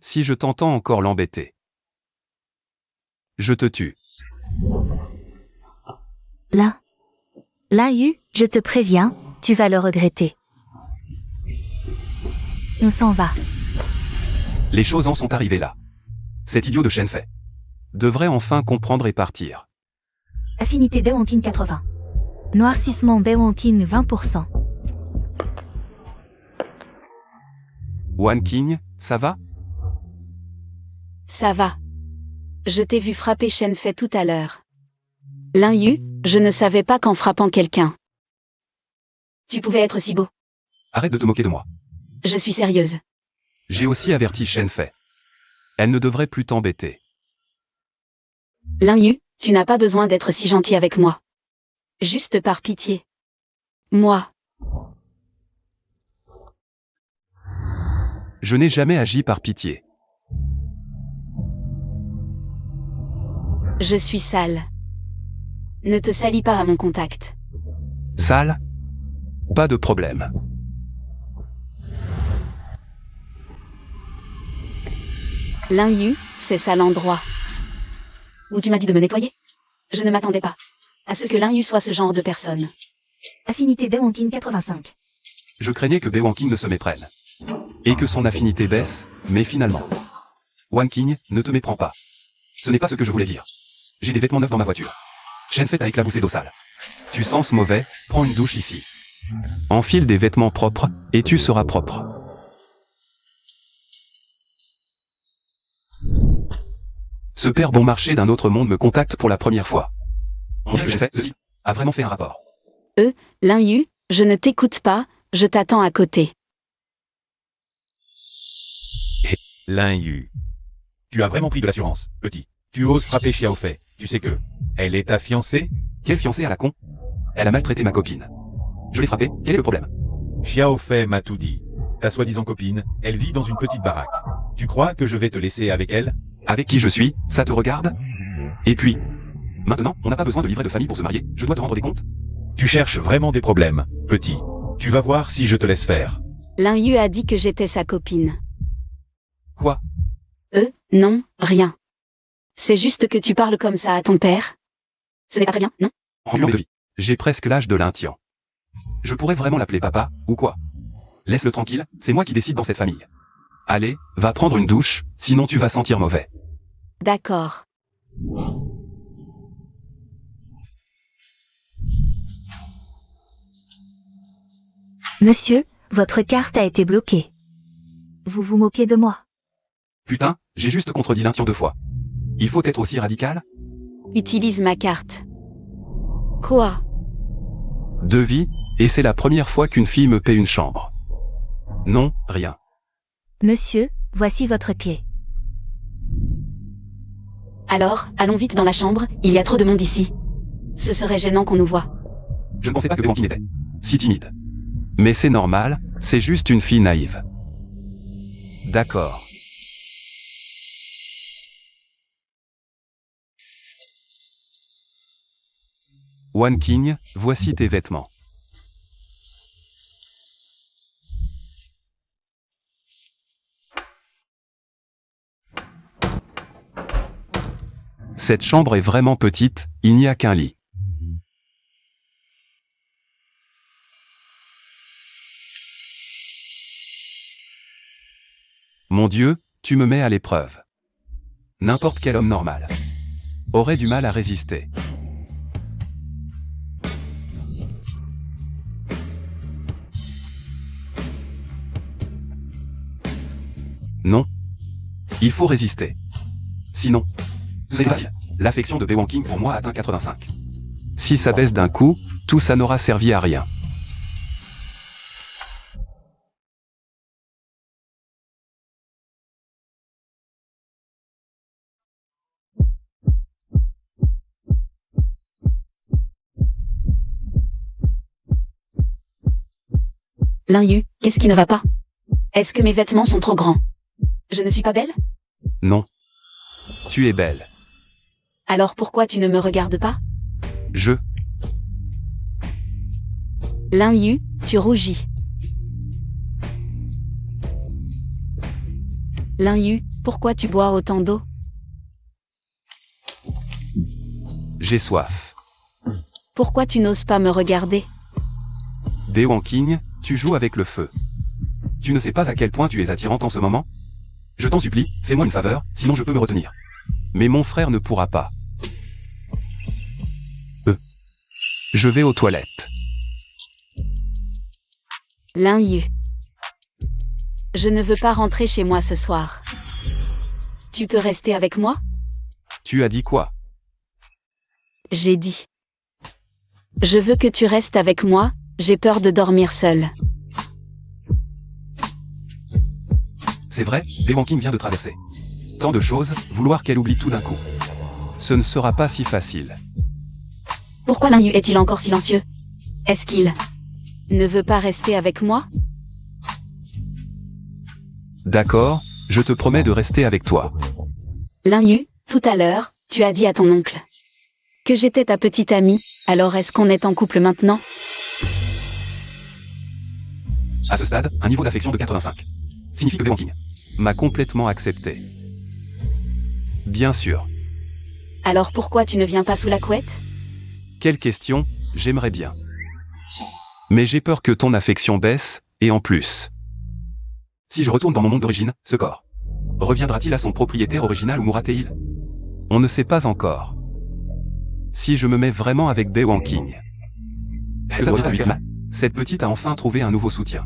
S3: si je t'entends encore l'embêter, je te tue.
S4: Là. Laïu, je te préviens, tu vas le regretter. On s'en va.
S3: Les choses en sont arrivées là. Cet idiot de Shenfei devrait enfin comprendre et partir.
S4: Affinité Baewon King 80. Noircissement Baewon King 20%.
S3: Wan King, ça va?
S1: Ça va. Je t'ai vu frapper Shenfei tout à l'heure. Lin Yu, je ne savais pas qu'en frappant quelqu'un, tu pouvais être si beau.
S3: Arrête de te moquer de moi.
S1: Je suis sérieuse.
S3: J'ai aussi averti Shenfei. Elle ne devrait plus t'embêter.
S1: Lin Yu, tu n'as pas besoin d'être si gentil avec moi. Juste par pitié. Moi.
S3: Je n'ai jamais agi par pitié.
S1: Je suis sale. Ne te salis pas à mon contact.
S3: Sale? Pas de problème.
S1: Lin Yu, c'est ça l'endroit où tu m'as dit de me nettoyer. Je ne m'attendais pas à ce que Lin Yu soit ce genre de personne.
S4: Affinité Baewon King 85.
S3: Je craignais que Baewon King ne se méprenne. Et que son affinité baisse, mais finalement. Wan King, ne te méprends pas. Ce n'est pas ce que je voulais dire. J'ai des vêtements neufs dans ma voiture. Shenfei t'a éclaboussé d'eau sale. Tu sens mauvais, prends une douche ici. Enfile des vêtements propres, et tu seras propre. Ce père bon marché d'un autre monde me contacte pour la première fois. On dirait que Shenfei, The Deep, a vraiment fait un rapport.
S1: Lin Yu, je ne t'écoute pas, je t'attends à côté.
S2: Lin Yu. Tu as vraiment pris de l'assurance, petit. Tu oses frapper Xiaofei. Tu sais que elle est ta fiancée?
S3: Quelle fiancée à la con? Elle a maltraité ma copine. Je l'ai frappée, quel est le problème?
S2: Xiaofei m'a tout dit. Ta soi-disant copine, elle vit dans une petite baraque. Tu crois que je vais te laisser avec elle?
S3: Avec qui je suis, ça te regarde? Et puis, maintenant, on n'a pas besoin de livret de famille pour se marier, je dois te rendre des comptes?
S2: Tu cherches vraiment des problèmes, petit. Tu vas voir si je te laisse faire.
S1: Lin Yu a dit que j'étais sa copine.
S3: Quoi?
S1: Non, rien. C'est juste que tu parles comme ça à ton père. Ce n'est pas très bien, non?
S3: En vue de vie. J'ai presque l'âge de l'Intian. Je pourrais vraiment l'appeler papa, ou quoi? Laisse-le tranquille, c'est moi qui décide dans cette famille. Allez, va prendre une douche, sinon tu vas sentir mauvais.
S1: D'accord.
S4: Monsieur, votre carte a été bloquée. Vous vous moquez de moi.
S3: Putain, j'ai juste contredit l'Intian 2 fois. Il faut être aussi radical?
S1: Utilise ma carte. Quoi?
S3: Devis, et c'est la première fois qu'une fille me paie une chambre. Non, rien.
S4: Monsieur, voici votre clé.
S1: Alors, allons vite dans la chambre, il y a trop de monde ici. Ce serait gênant qu'on nous voie.
S3: Je ne pensais pas que Bewankin était si timide. Mais c'est normal, c'est juste une fille naïve. D'accord. Wan King, voici tes vêtements. Cette chambre est vraiment petite, il n'y a qu'un lit. Mon Dieu, tu me mets à l'épreuve. N'importe quel homme normal aurait du mal à résister. Non. Il faut résister. Sinon, c'est facile. L'affection de Bewankin pour moi atteint 85. Si ça baisse d'un coup, tout ça n'aura servi à rien.
S1: Lin Yu, qu'est-ce qui ne va pas? Est-ce que mes vêtements sont trop grands? Je ne suis pas belle?
S3: Non. Tu es belle.
S1: Alors pourquoi tu ne me regardes pas?
S3: Je.
S1: Lin Yu, tu rougis. Lin Yu, pourquoi tu bois autant d'eau?
S3: J'ai soif.
S1: Pourquoi tu n'oses pas me regarder?
S3: Bewankin, tu joues avec le feu. Tu ne sais pas à quel point tu es attirante en ce moment? Je t'en supplie, fais-moi une faveur, sinon je peux me retenir. Mais mon frère ne pourra pas. Je vais aux toilettes.
S1: Lin Yu. Je ne veux pas rentrer chez moi ce soir. Tu peux rester avec moi?
S3: Tu as dit quoi?
S1: J'ai dit. Je veux que tu restes avec moi, j'ai peur de dormir seule.
S3: C'est vrai, Bewankin vient de traverser tant de choses, vouloir qu'elle oublie tout d'un coup. Ce ne sera pas si facile.
S1: Pourquoi Lin Yu est-il encore silencieux? Est-ce qu'il ne veut pas rester avec moi?
S3: D'accord, je te promets de rester avec toi.
S1: Lin Yu, tout à l'heure, tu as dit à ton oncle que j'étais ta petite amie, alors est-ce qu'on est en couple maintenant?
S3: À ce stade, un niveau d'affection de 85 signifie que Bewankin m'a complètement accepté. Bien sûr.
S1: Alors pourquoi tu ne viens pas sous la couette?
S3: Quelle question, j'aimerais bien. Mais j'ai peur que ton affection baisse, et en plus. Si je retourne dans mon monde d'origine, ce corps reviendra-t-il à son propriétaire original ou mourra-t-il? On ne sait pas encore. Si je me mets vraiment avec Bewankin. Cette petite a enfin trouvé un nouveau soutien.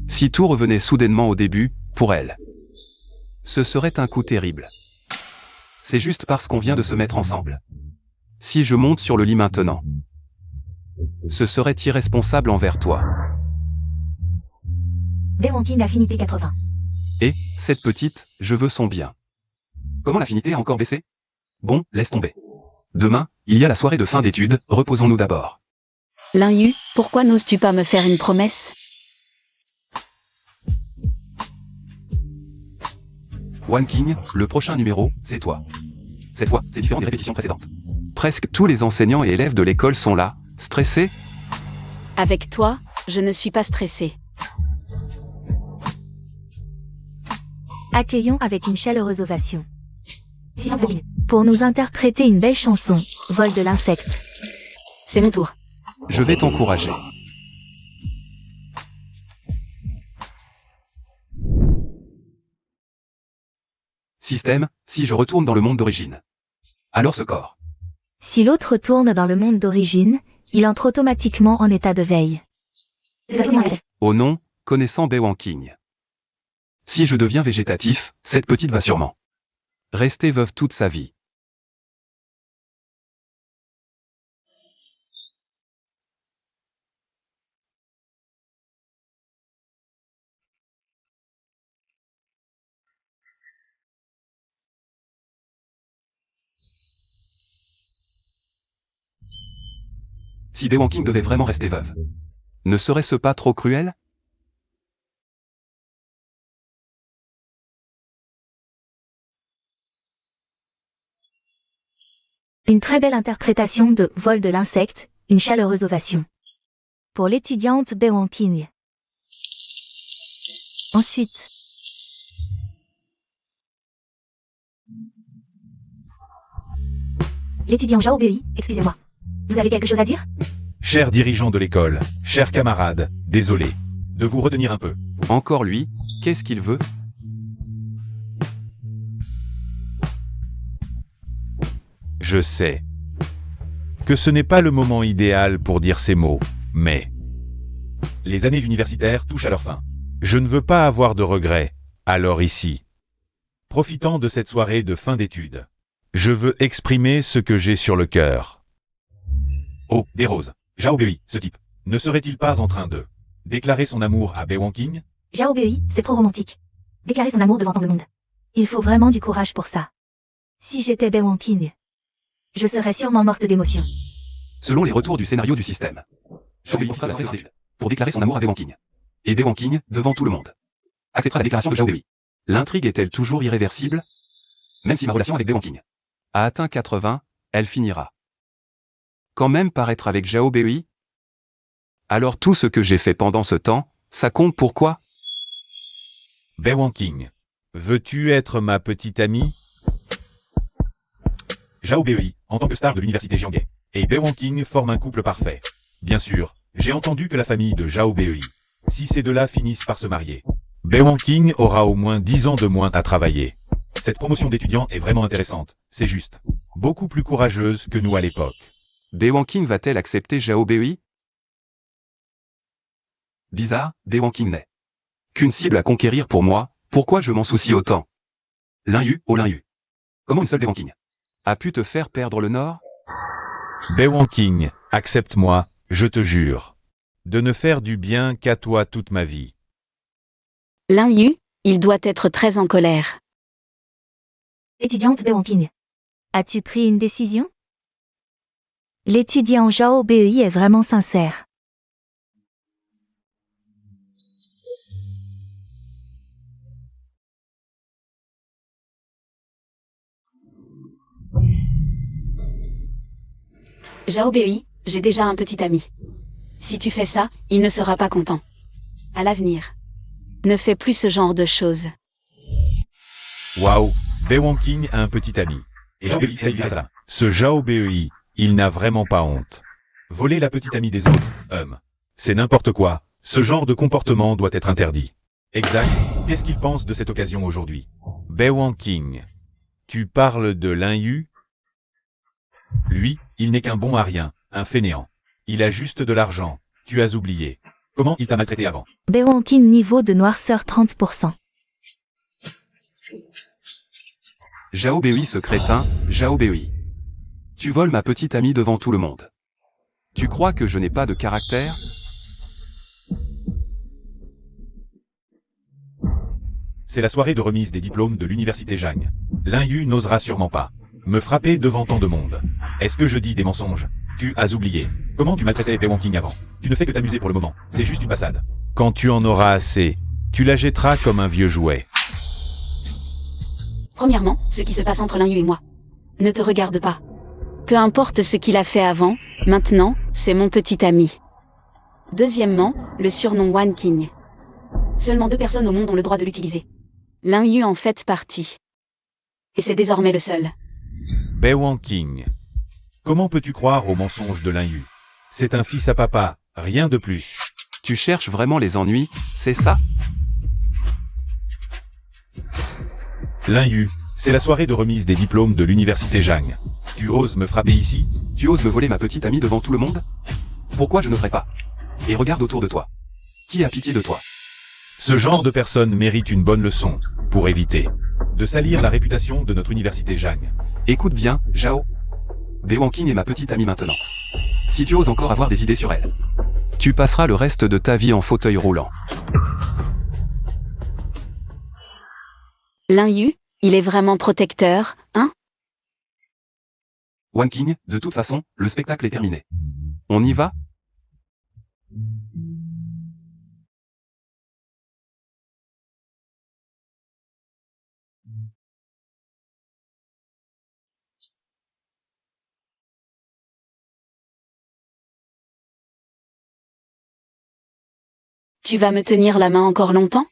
S3: Si tout revenait soudainement au début, pour elle, ce serait un coup terrible. C'est juste parce qu'on vient de se mettre ensemble. Si je monte sur le lit maintenant, ce serait irresponsable envers toi.
S4: Bewankin affinité 80.
S3: Et, cette petite, je veux son bien. Comment l'affinité a encore baissé? Bon, laisse tomber. Demain, il y a la soirée de fin d'études, reposons-nous d'abord.
S1: Lin Yu, pourquoi n'oses-tu pas me faire une promesse?
S3: One King, le prochain numéro, c'est toi. Cette fois, c'est différent des répétitions précédentes. Presque tous les enseignants et élèves de l'école sont là, stressés.
S1: Avec toi, je ne suis pas stressée.
S4: Accueillons avec une chaleureuse ovation. Pour nous interpréter une belle chanson, Vol de l'insecte.
S1: C'est mon tour.
S3: Je vais t'encourager. Système, si je retourne dans le monde d'origine. Alors ce corps.
S4: Si l'autre tourne dans le monde d'origine, il entre automatiquement en état de veille.
S3: Oh non, connaissant Baewon King. Si je deviens végétatif, cette petite va sûrement rester veuve toute sa vie. Si Baewon King devait vraiment rester veuve, ne serait-ce pas trop cruel?
S4: Une très belle interprétation de Vol de l'insecte, une chaleureuse ovation. Pour l'étudiante Baewon King. Ensuite, l'étudiant Zhao Bei, excusez-moi. Vous avez quelque chose à dire?
S2: Cher dirigeant de l'école, chers camarades, désolé de vous retenir un peu.
S3: Encore lui, qu'est-ce qu'il veut?
S2: Je sais que ce n'est pas le moment idéal pour dire ces mots, mais les années universitaires touchent à leur fin. Je ne veux pas avoir de regrets, alors ici, profitant de cette soirée de fin d'études, je veux exprimer ce que j'ai sur le cœur. Oh, des roses. Zhao Bei, ce type, ne serait-il pas en train de déclarer son amour à Baewon King?
S4: Zhao Bei, c'est trop romantique. Déclarer son amour devant tant de monde. Il faut vraiment du courage pour ça. Si j'étais Baewon King, je serais sûrement morte d'émotion.
S3: Selon les retours du scénario du système, Zhao Bei profitera de son étude pour déclarer son amour à Baewon King. Et Baewon King, devant tout le monde, acceptera la déclaration de Zhao Bei. L'intrigue est-elle toujours irréversible? Même si ma relation avec Baewon King a atteint 80, elle finira quand même par être avec Zhao Bei? Alors tout ce que j'ai fait pendant ce temps, ça compte pourquoi?
S2: Baewon King, veux-tu être ma petite amie? Zhao Bei, en tant que star de l'université Jianghe, et Baewon King forment un couple parfait. Bien sûr, j'ai entendu que la famille de Zhao Bei, si ces deux-là finissent par se marier, Baewon King aura au moins 10 ans de moins à travailler. Cette promotion d'étudiant est vraiment intéressante, c'est juste. Beaucoup plus courageuse que nous à l'époque.
S3: Baewon King va-t-elle accepter Zhao Bei? Bizarre, Baewon King n'est qu'une cible à conquérir pour moi, pourquoi je m'en soucie autant? Linyu, oh Linyu. Comment une seule Baewon King a pu te faire perdre le nord?
S2: Baewon King, accepte-moi, je te jure, de ne faire du bien qu'à toi toute ma vie.
S1: Linyu, il doit être très en colère.
S4: Étudiante Baewon King. As-tu pris une décision? L'étudiant Zhao Bei est vraiment sincère.
S1: Zhao Bei, j'ai déjà un petit ami. Si tu fais ça, il ne sera pas content. À l'avenir, ne fais plus ce genre de choses.
S2: Waouh, Baewon King a un petit ami. Et Zhao Bei fait ça. Ce Zhao Bei, il n'a vraiment pas honte. Voler la petite amie des autres, c'est n'importe quoi. Ce genre de comportement doit être interdit. Exact. Qu'est-ce qu'il pense de cette occasion aujourd'hui? Baewon King, tu parles de Linyu? Lui, il n'est qu'un bon à rien, un fainéant. Il a juste de l'argent. Tu as oublié. Comment il t'a maltraité avant?
S4: Baewon King niveau de noirceur 30%.
S3: Zhao Bei ce crétin, Zhao Bei. Tu voles ma petite amie devant tout le monde. Tu crois que je n'ai pas de caractère?
S2: C'est la soirée de remise des diplômes de l'université Jianghe. Linyu n'osera sûrement pas me frapper devant tant de monde. Est-ce que je dis des mensonges? Tu as oublié. Comment tu maltraitais Baewon King avant? Tu ne fais que t'amuser pour le moment. C'est juste une passade. Quand tu en auras assez, tu la jetteras comme un vieux jouet.
S1: Premièrement, ce qui se passe entre Lin Yu et moi ne te regarde pas. Peu importe ce qu'il a fait avant, maintenant, c'est mon petit ami. Deuxièmement, le surnom Wan King. Seulement 2 personnes au monde ont le droit de l'utiliser. Lin Yu en fait partie. Et c'est désormais le seul.
S2: Bei King. Comment peux-tu croire aux mensonges de Lin Yu? C'est un fils à papa, rien de plus.
S3: Tu cherches vraiment les ennuis, c'est ça?
S2: Lin Yu, c'est la soirée de remise des diplômes de l'université Zhang. Tu oses me frapper ici?
S3: Tu oses me voler ma petite amie devant tout le monde? Pourquoi je n'oserais pas? Et regarde autour de toi. Qui a pitié de toi?
S2: Ce genre de personne mérite une bonne leçon, pour éviter de salir la réputation de notre université Zhang.
S3: Écoute bien, Zhao. Bei King est ma petite amie maintenant. Si tu oses encore avoir des idées sur elle, tu passeras le reste de ta vie en fauteuil roulant.
S1: Lin Yu, il est vraiment protecteur, hein?
S3: Wan King, de toute façon, le spectacle est terminé. On y va?
S1: Tu vas me tenir la main encore longtemps?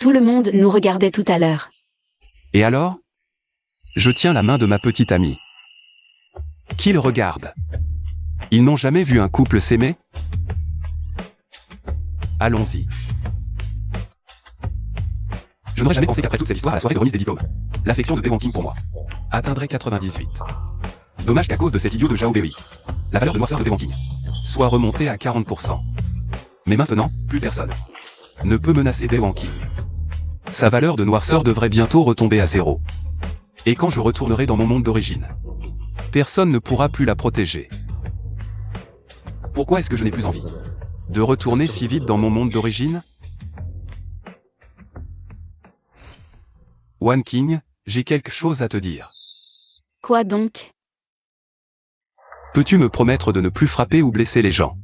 S1: Tout le monde nous regardait tout à l'heure.
S3: Et alors? Je tiens la main de ma petite amie. Qu'ils regardent. Ils n'ont jamais vu un couple s'aimer? Allons-y. Je n'aurais jamais pensé qu'après toute cette histoire à la soirée de remise des diplômes, l'affection de Bei King pour moi atteindrait 98. Dommage qu'à cause de cet idiot de Zhao Bei, la valeur de noirceur de Bei King soit remontée à 40%. Mais maintenant, plus personne ne peut menacer Bei King. Sa valeur de noirceur devrait bientôt retomber à 0. Et quand je retournerai dans mon monde d'origine, personne ne pourra plus la protéger. Pourquoi est-ce que je n'ai plus envie de retourner si vite dans mon monde d'origine? Wan King, j'ai quelque chose à te dire.
S1: Quoi donc?
S3: Peux-tu me promettre de ne plus frapper ou blesser les gens?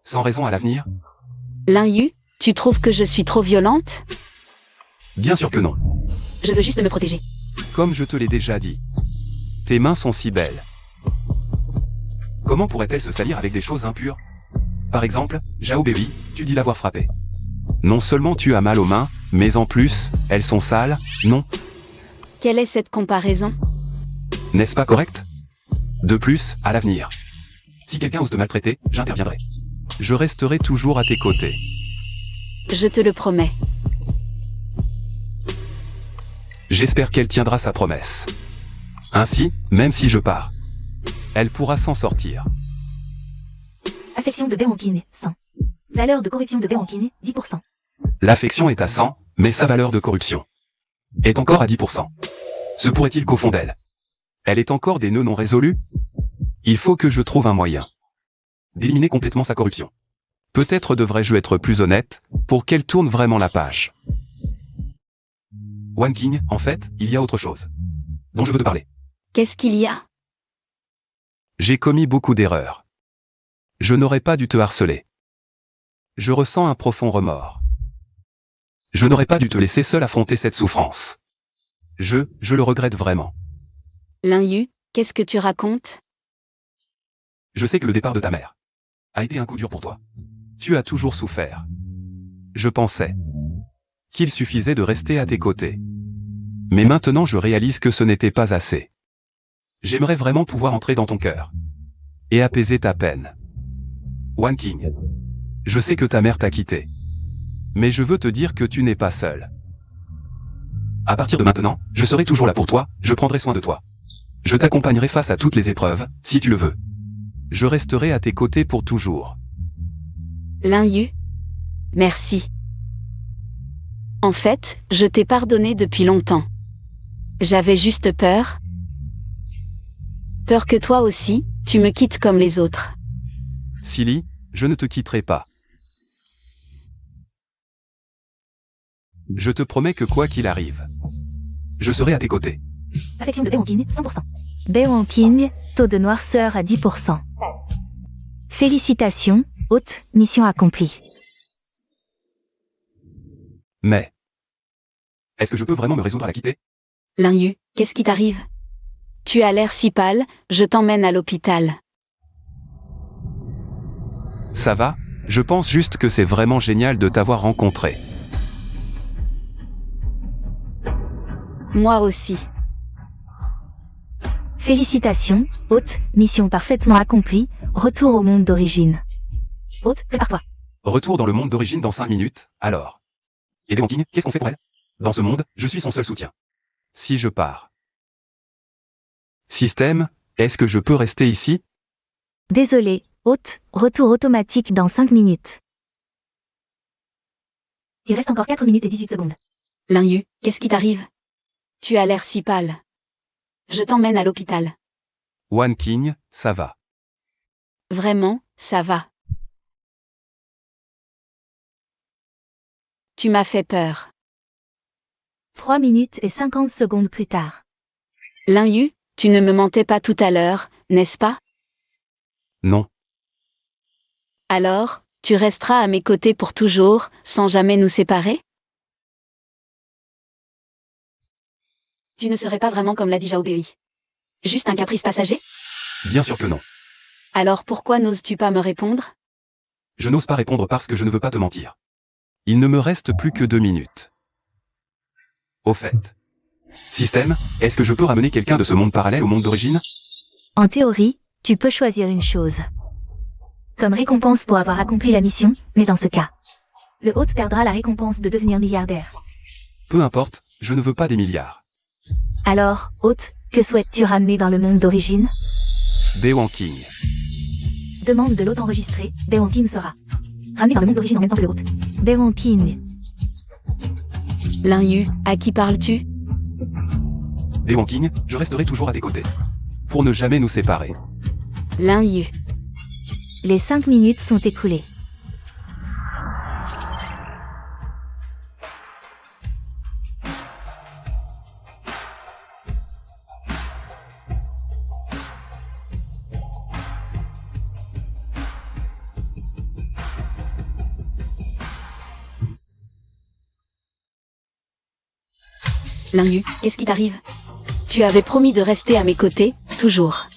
S3: Sans raison à l'avenir?
S1: Lin Yu, tu trouves que je suis trop violente?
S3: Bien sûr que non.
S1: Je veux juste me protéger.
S3: Comme je te l'ai déjà dit. Tes mains sont si belles. Comment pourrait-elle se salir avec des choses impures? Par exemple, Zhao Bei, tu dis l'avoir frappée. Non seulement tu as mal aux mains, mais en plus, elles sont sales, non?
S1: Quelle est cette comparaison?
S3: N'est-ce pas correct? De plus, à l'avenir, si quelqu'un ose te maltraiter, j'interviendrai. Je resterai toujours à tes côtés.
S1: Je te le promets.
S3: J'espère qu'elle tiendra sa promesse. Ainsi, même si je pars, elle pourra s'en sortir.
S4: Affection de Bei King, 100. Valeur de corruption de Bei King, 10%.
S3: L'affection est à 100, mais sa valeur de corruption est encore à 10%. Se pourrait-il qu'au fond d'elle, elle ait encore des nœuds non résolus? Il faut que je trouve un moyen d'éliminer complètement sa corruption. Peut-être devrais-je être plus honnête, pour qu'elle tourne vraiment la page. Wan King, en fait, il y a autre chose dont je veux te parler.
S1: Qu'est-ce qu'il y a?
S3: J'ai commis beaucoup d'erreurs. Je n'aurais pas dû te harceler. Je ressens un profond remords. Je n'aurais pas dû te laisser seul affronter cette souffrance. Je le regrette vraiment.
S1: Lin Yu, qu'est-ce que tu racontes?
S3: Je sais que le départ de ta mère a été un coup dur pour toi. Tu as toujours souffert. Je pensais qu'il suffisait de rester à tes côtés. Mais maintenant je réalise que ce n'était pas assez. J'aimerais vraiment pouvoir entrer dans ton cœur et apaiser ta peine. Wan King, je sais que ta mère t'a quitté. Mais je veux te dire que tu n'es pas seul. À partir de maintenant, je serai toujours là pour toi, je prendrai soin de toi. Je t'accompagnerai face à toutes les épreuves, si tu le veux. Je resterai à tes côtés pour toujours.
S1: Lin Yu, merci. En fait, je t'ai pardonné depuis longtemps. J'avais juste peur. Peur que toi aussi, tu me quittes comme les autres.
S3: Silly, je ne te quitterai pas. Je te promets que quoi qu'il arrive, je serai à tes côtés.
S4: Affection de Bei King, 100%. Bei King, taux de noirceur à 10%. Félicitations, hôte, mission accomplie.
S3: Mais, est-ce que je peux vraiment me résoudre à la quitter?
S1: Linyu, qu'est-ce qui t'arrive? Tu as l'air si pâle, je t'emmène à l'hôpital.
S3: Ça va? Je pense juste que c'est vraiment génial de t'avoir rencontré.
S1: Moi aussi.
S4: Félicitations, hôte, mission parfaitement accomplie, retour au monde d'origine. Hôte, prépare-toi.
S3: Retour dans le monde d'origine dans 5 minutes, alors. Et Bea King, qu'est-ce qu'on fait pour elle? Dans ce monde, je suis son seul soutien. Si je pars. Système, est-ce que je peux rester ici?
S4: Désolé, hôte, retour automatique dans 5 minutes. Il reste encore 4 minutes et 18 secondes.
S1: Linyu, qu'est-ce qui t'arrive? Tu as l'air si pâle. Je t'emmène à l'hôpital.
S3: One King, ça va.
S1: Vraiment, ça va. Tu m'as fait peur.
S4: 3 minutes et 50 secondes plus tard.
S1: Linyu, tu ne me mentais pas tout à l'heure, n'est-ce pas?
S3: Non.
S1: Alors, tu resteras à mes côtés pour toujours, sans jamais nous séparer? Tu ne serais pas vraiment comme l'a dit Zhao Bei. Juste un caprice passager?
S3: Bien sûr que non.
S1: Alors pourquoi n'oses-tu pas me répondre?
S3: Je n'ose pas répondre parce que je ne veux pas te mentir. Il ne me reste plus que 2 minutes. Au fait. Système, est-ce que je peux ramener quelqu'un de ce monde parallèle au monde d'origine?
S4: En théorie, tu peux choisir une chose. Comme récompense pour avoir accompli la mission, mais dans ce cas, le hôte perdra la récompense de devenir milliardaire.
S3: Peu importe, je ne veux pas des milliards.
S4: Alors, hôte, que souhaites-tu ramener dans le monde d'origine?
S3: Bea King.
S4: Demande de l'hôte enregistré, Bea King sera ramené dans le monde d'origine en même temps que le hôte. Bea King.
S1: Linyu, à qui parles-tu?
S3: Bea King, je resterai toujours à tes côtés. Pour ne jamais nous séparer.
S1: Linyu.
S4: Les 5 minutes sont écoulées.
S1: Linyu, qu'est-ce qui t'arrive? Tu avais promis de rester à mes côtés, toujours.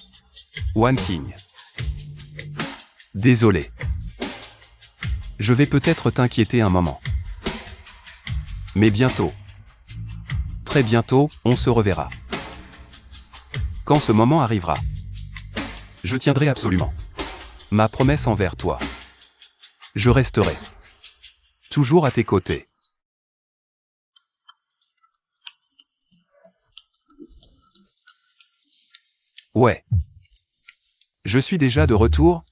S3: One King. Désolé. Je vais peut-être t'inquiéter un moment. Mais bientôt. Très bientôt, on se reverra. Quand ce moment arrivera. Je tiendrai absolument. Ma promesse envers toi. Je resterai. Toujours à tes côtés. Ouais. Je suis déjà de retour.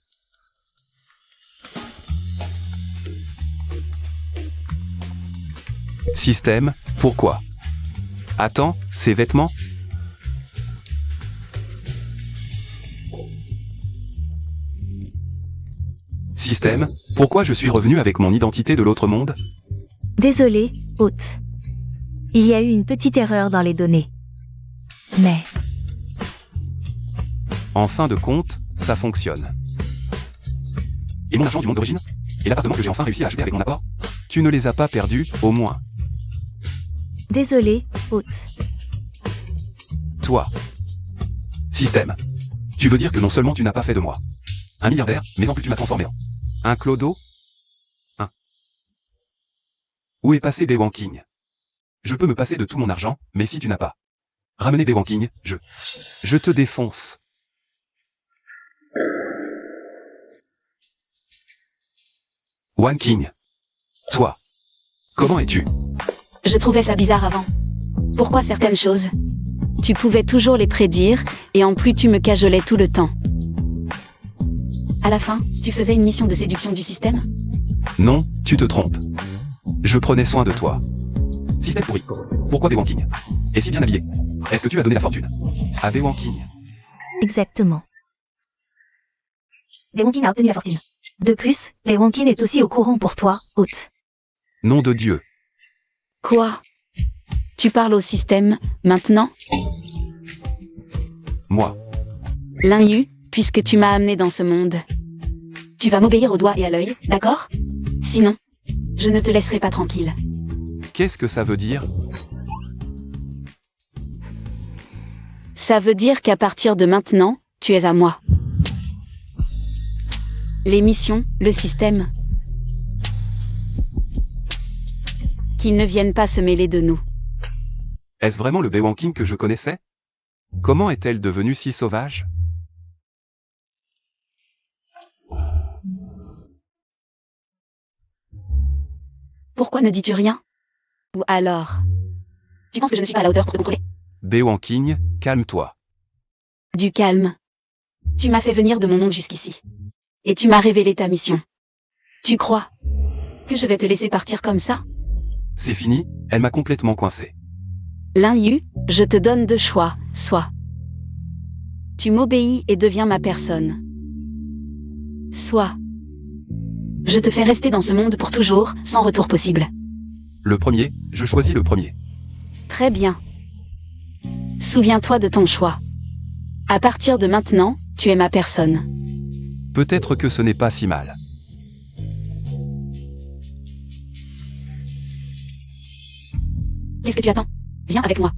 S3: Système, pourquoi? Attends, ces vêtements? Système, pourquoi je suis revenu avec mon identité de l'autre monde?
S4: Désolé, hôte. Il y a eu une petite erreur dans les données. Mais...
S3: En fin de compte, ça fonctionne. Et mon argent du monde d'origine? Et l'appartement que j'ai enfin réussi à acheter avec mon apport? Tu ne les as pas perdus, au moins.
S4: Désolé, hôte.
S3: Toi. Système. Tu veux dire que non seulement tu n'as pas fait de moi un milliardaire, mais en plus tu m'as transformé en un clodo? Où est passé Bea King? Je peux me passer de tout mon argent, mais si tu n'as pas ramené Bea King, je te défonce. One King. Toi. Comment es-tu?
S1: Je trouvais ça bizarre avant. Pourquoi certaines choses? Tu pouvais toujours les prédire, et en plus tu me cajolais tout le temps. À la fin, tu faisais une mission de séduction du système?
S3: Non, tu te trompes. Je prenais soin de toi. Système pourri. Pourquoi Bea King? Et si bien habillé? Est-ce que tu as donné la fortune à Bea King?
S4: Exactement. Bea King a obtenu la fortune. De plus, Bea King est aussi au courant pour toi, hôte.
S3: Nom de Dieu.
S1: Quoi? Tu parles au système, maintenant?
S3: Moi.
S1: Linyu, puisque tu m'as amené dans ce monde. Tu vas m'obéir au doigt et à l'œil, d'accord? Sinon, je ne te laisserai pas tranquille.
S3: Qu'est-ce que ça veut dire?
S1: Ça veut dire qu'à partir de maintenant, tu es à moi. Les missions, le système. Qu'ils ne viennent pas se mêler de nous.
S3: Est-ce vraiment le Baewon King que je connaissais? Comment est-elle devenue si sauvage?
S1: Pourquoi ne dis-tu rien? Ou alors, tu penses que je ne suis pas à la hauteur pour te contrôler?
S3: Baewon King, calme-toi.
S1: Du calme. Tu m'as fait venir de mon monde jusqu'ici. Et tu m'as révélé ta mission. Tu crois que je vais te laisser partir comme ça?
S3: C'est fini, elle m'a complètement coincé.
S1: Lin Yu, je te donne deux choix, soit tu m'obéis et deviens ma personne. Soit je te fais rester dans ce monde pour toujours, sans retour possible.
S3: Le premier, je choisis le premier.
S1: Très bien. Souviens-toi de ton choix. À partir de maintenant, tu es ma personne.
S3: Peut-être que ce n'est pas si mal.
S1: Qu'est-ce que tu attends? Viens avec moi.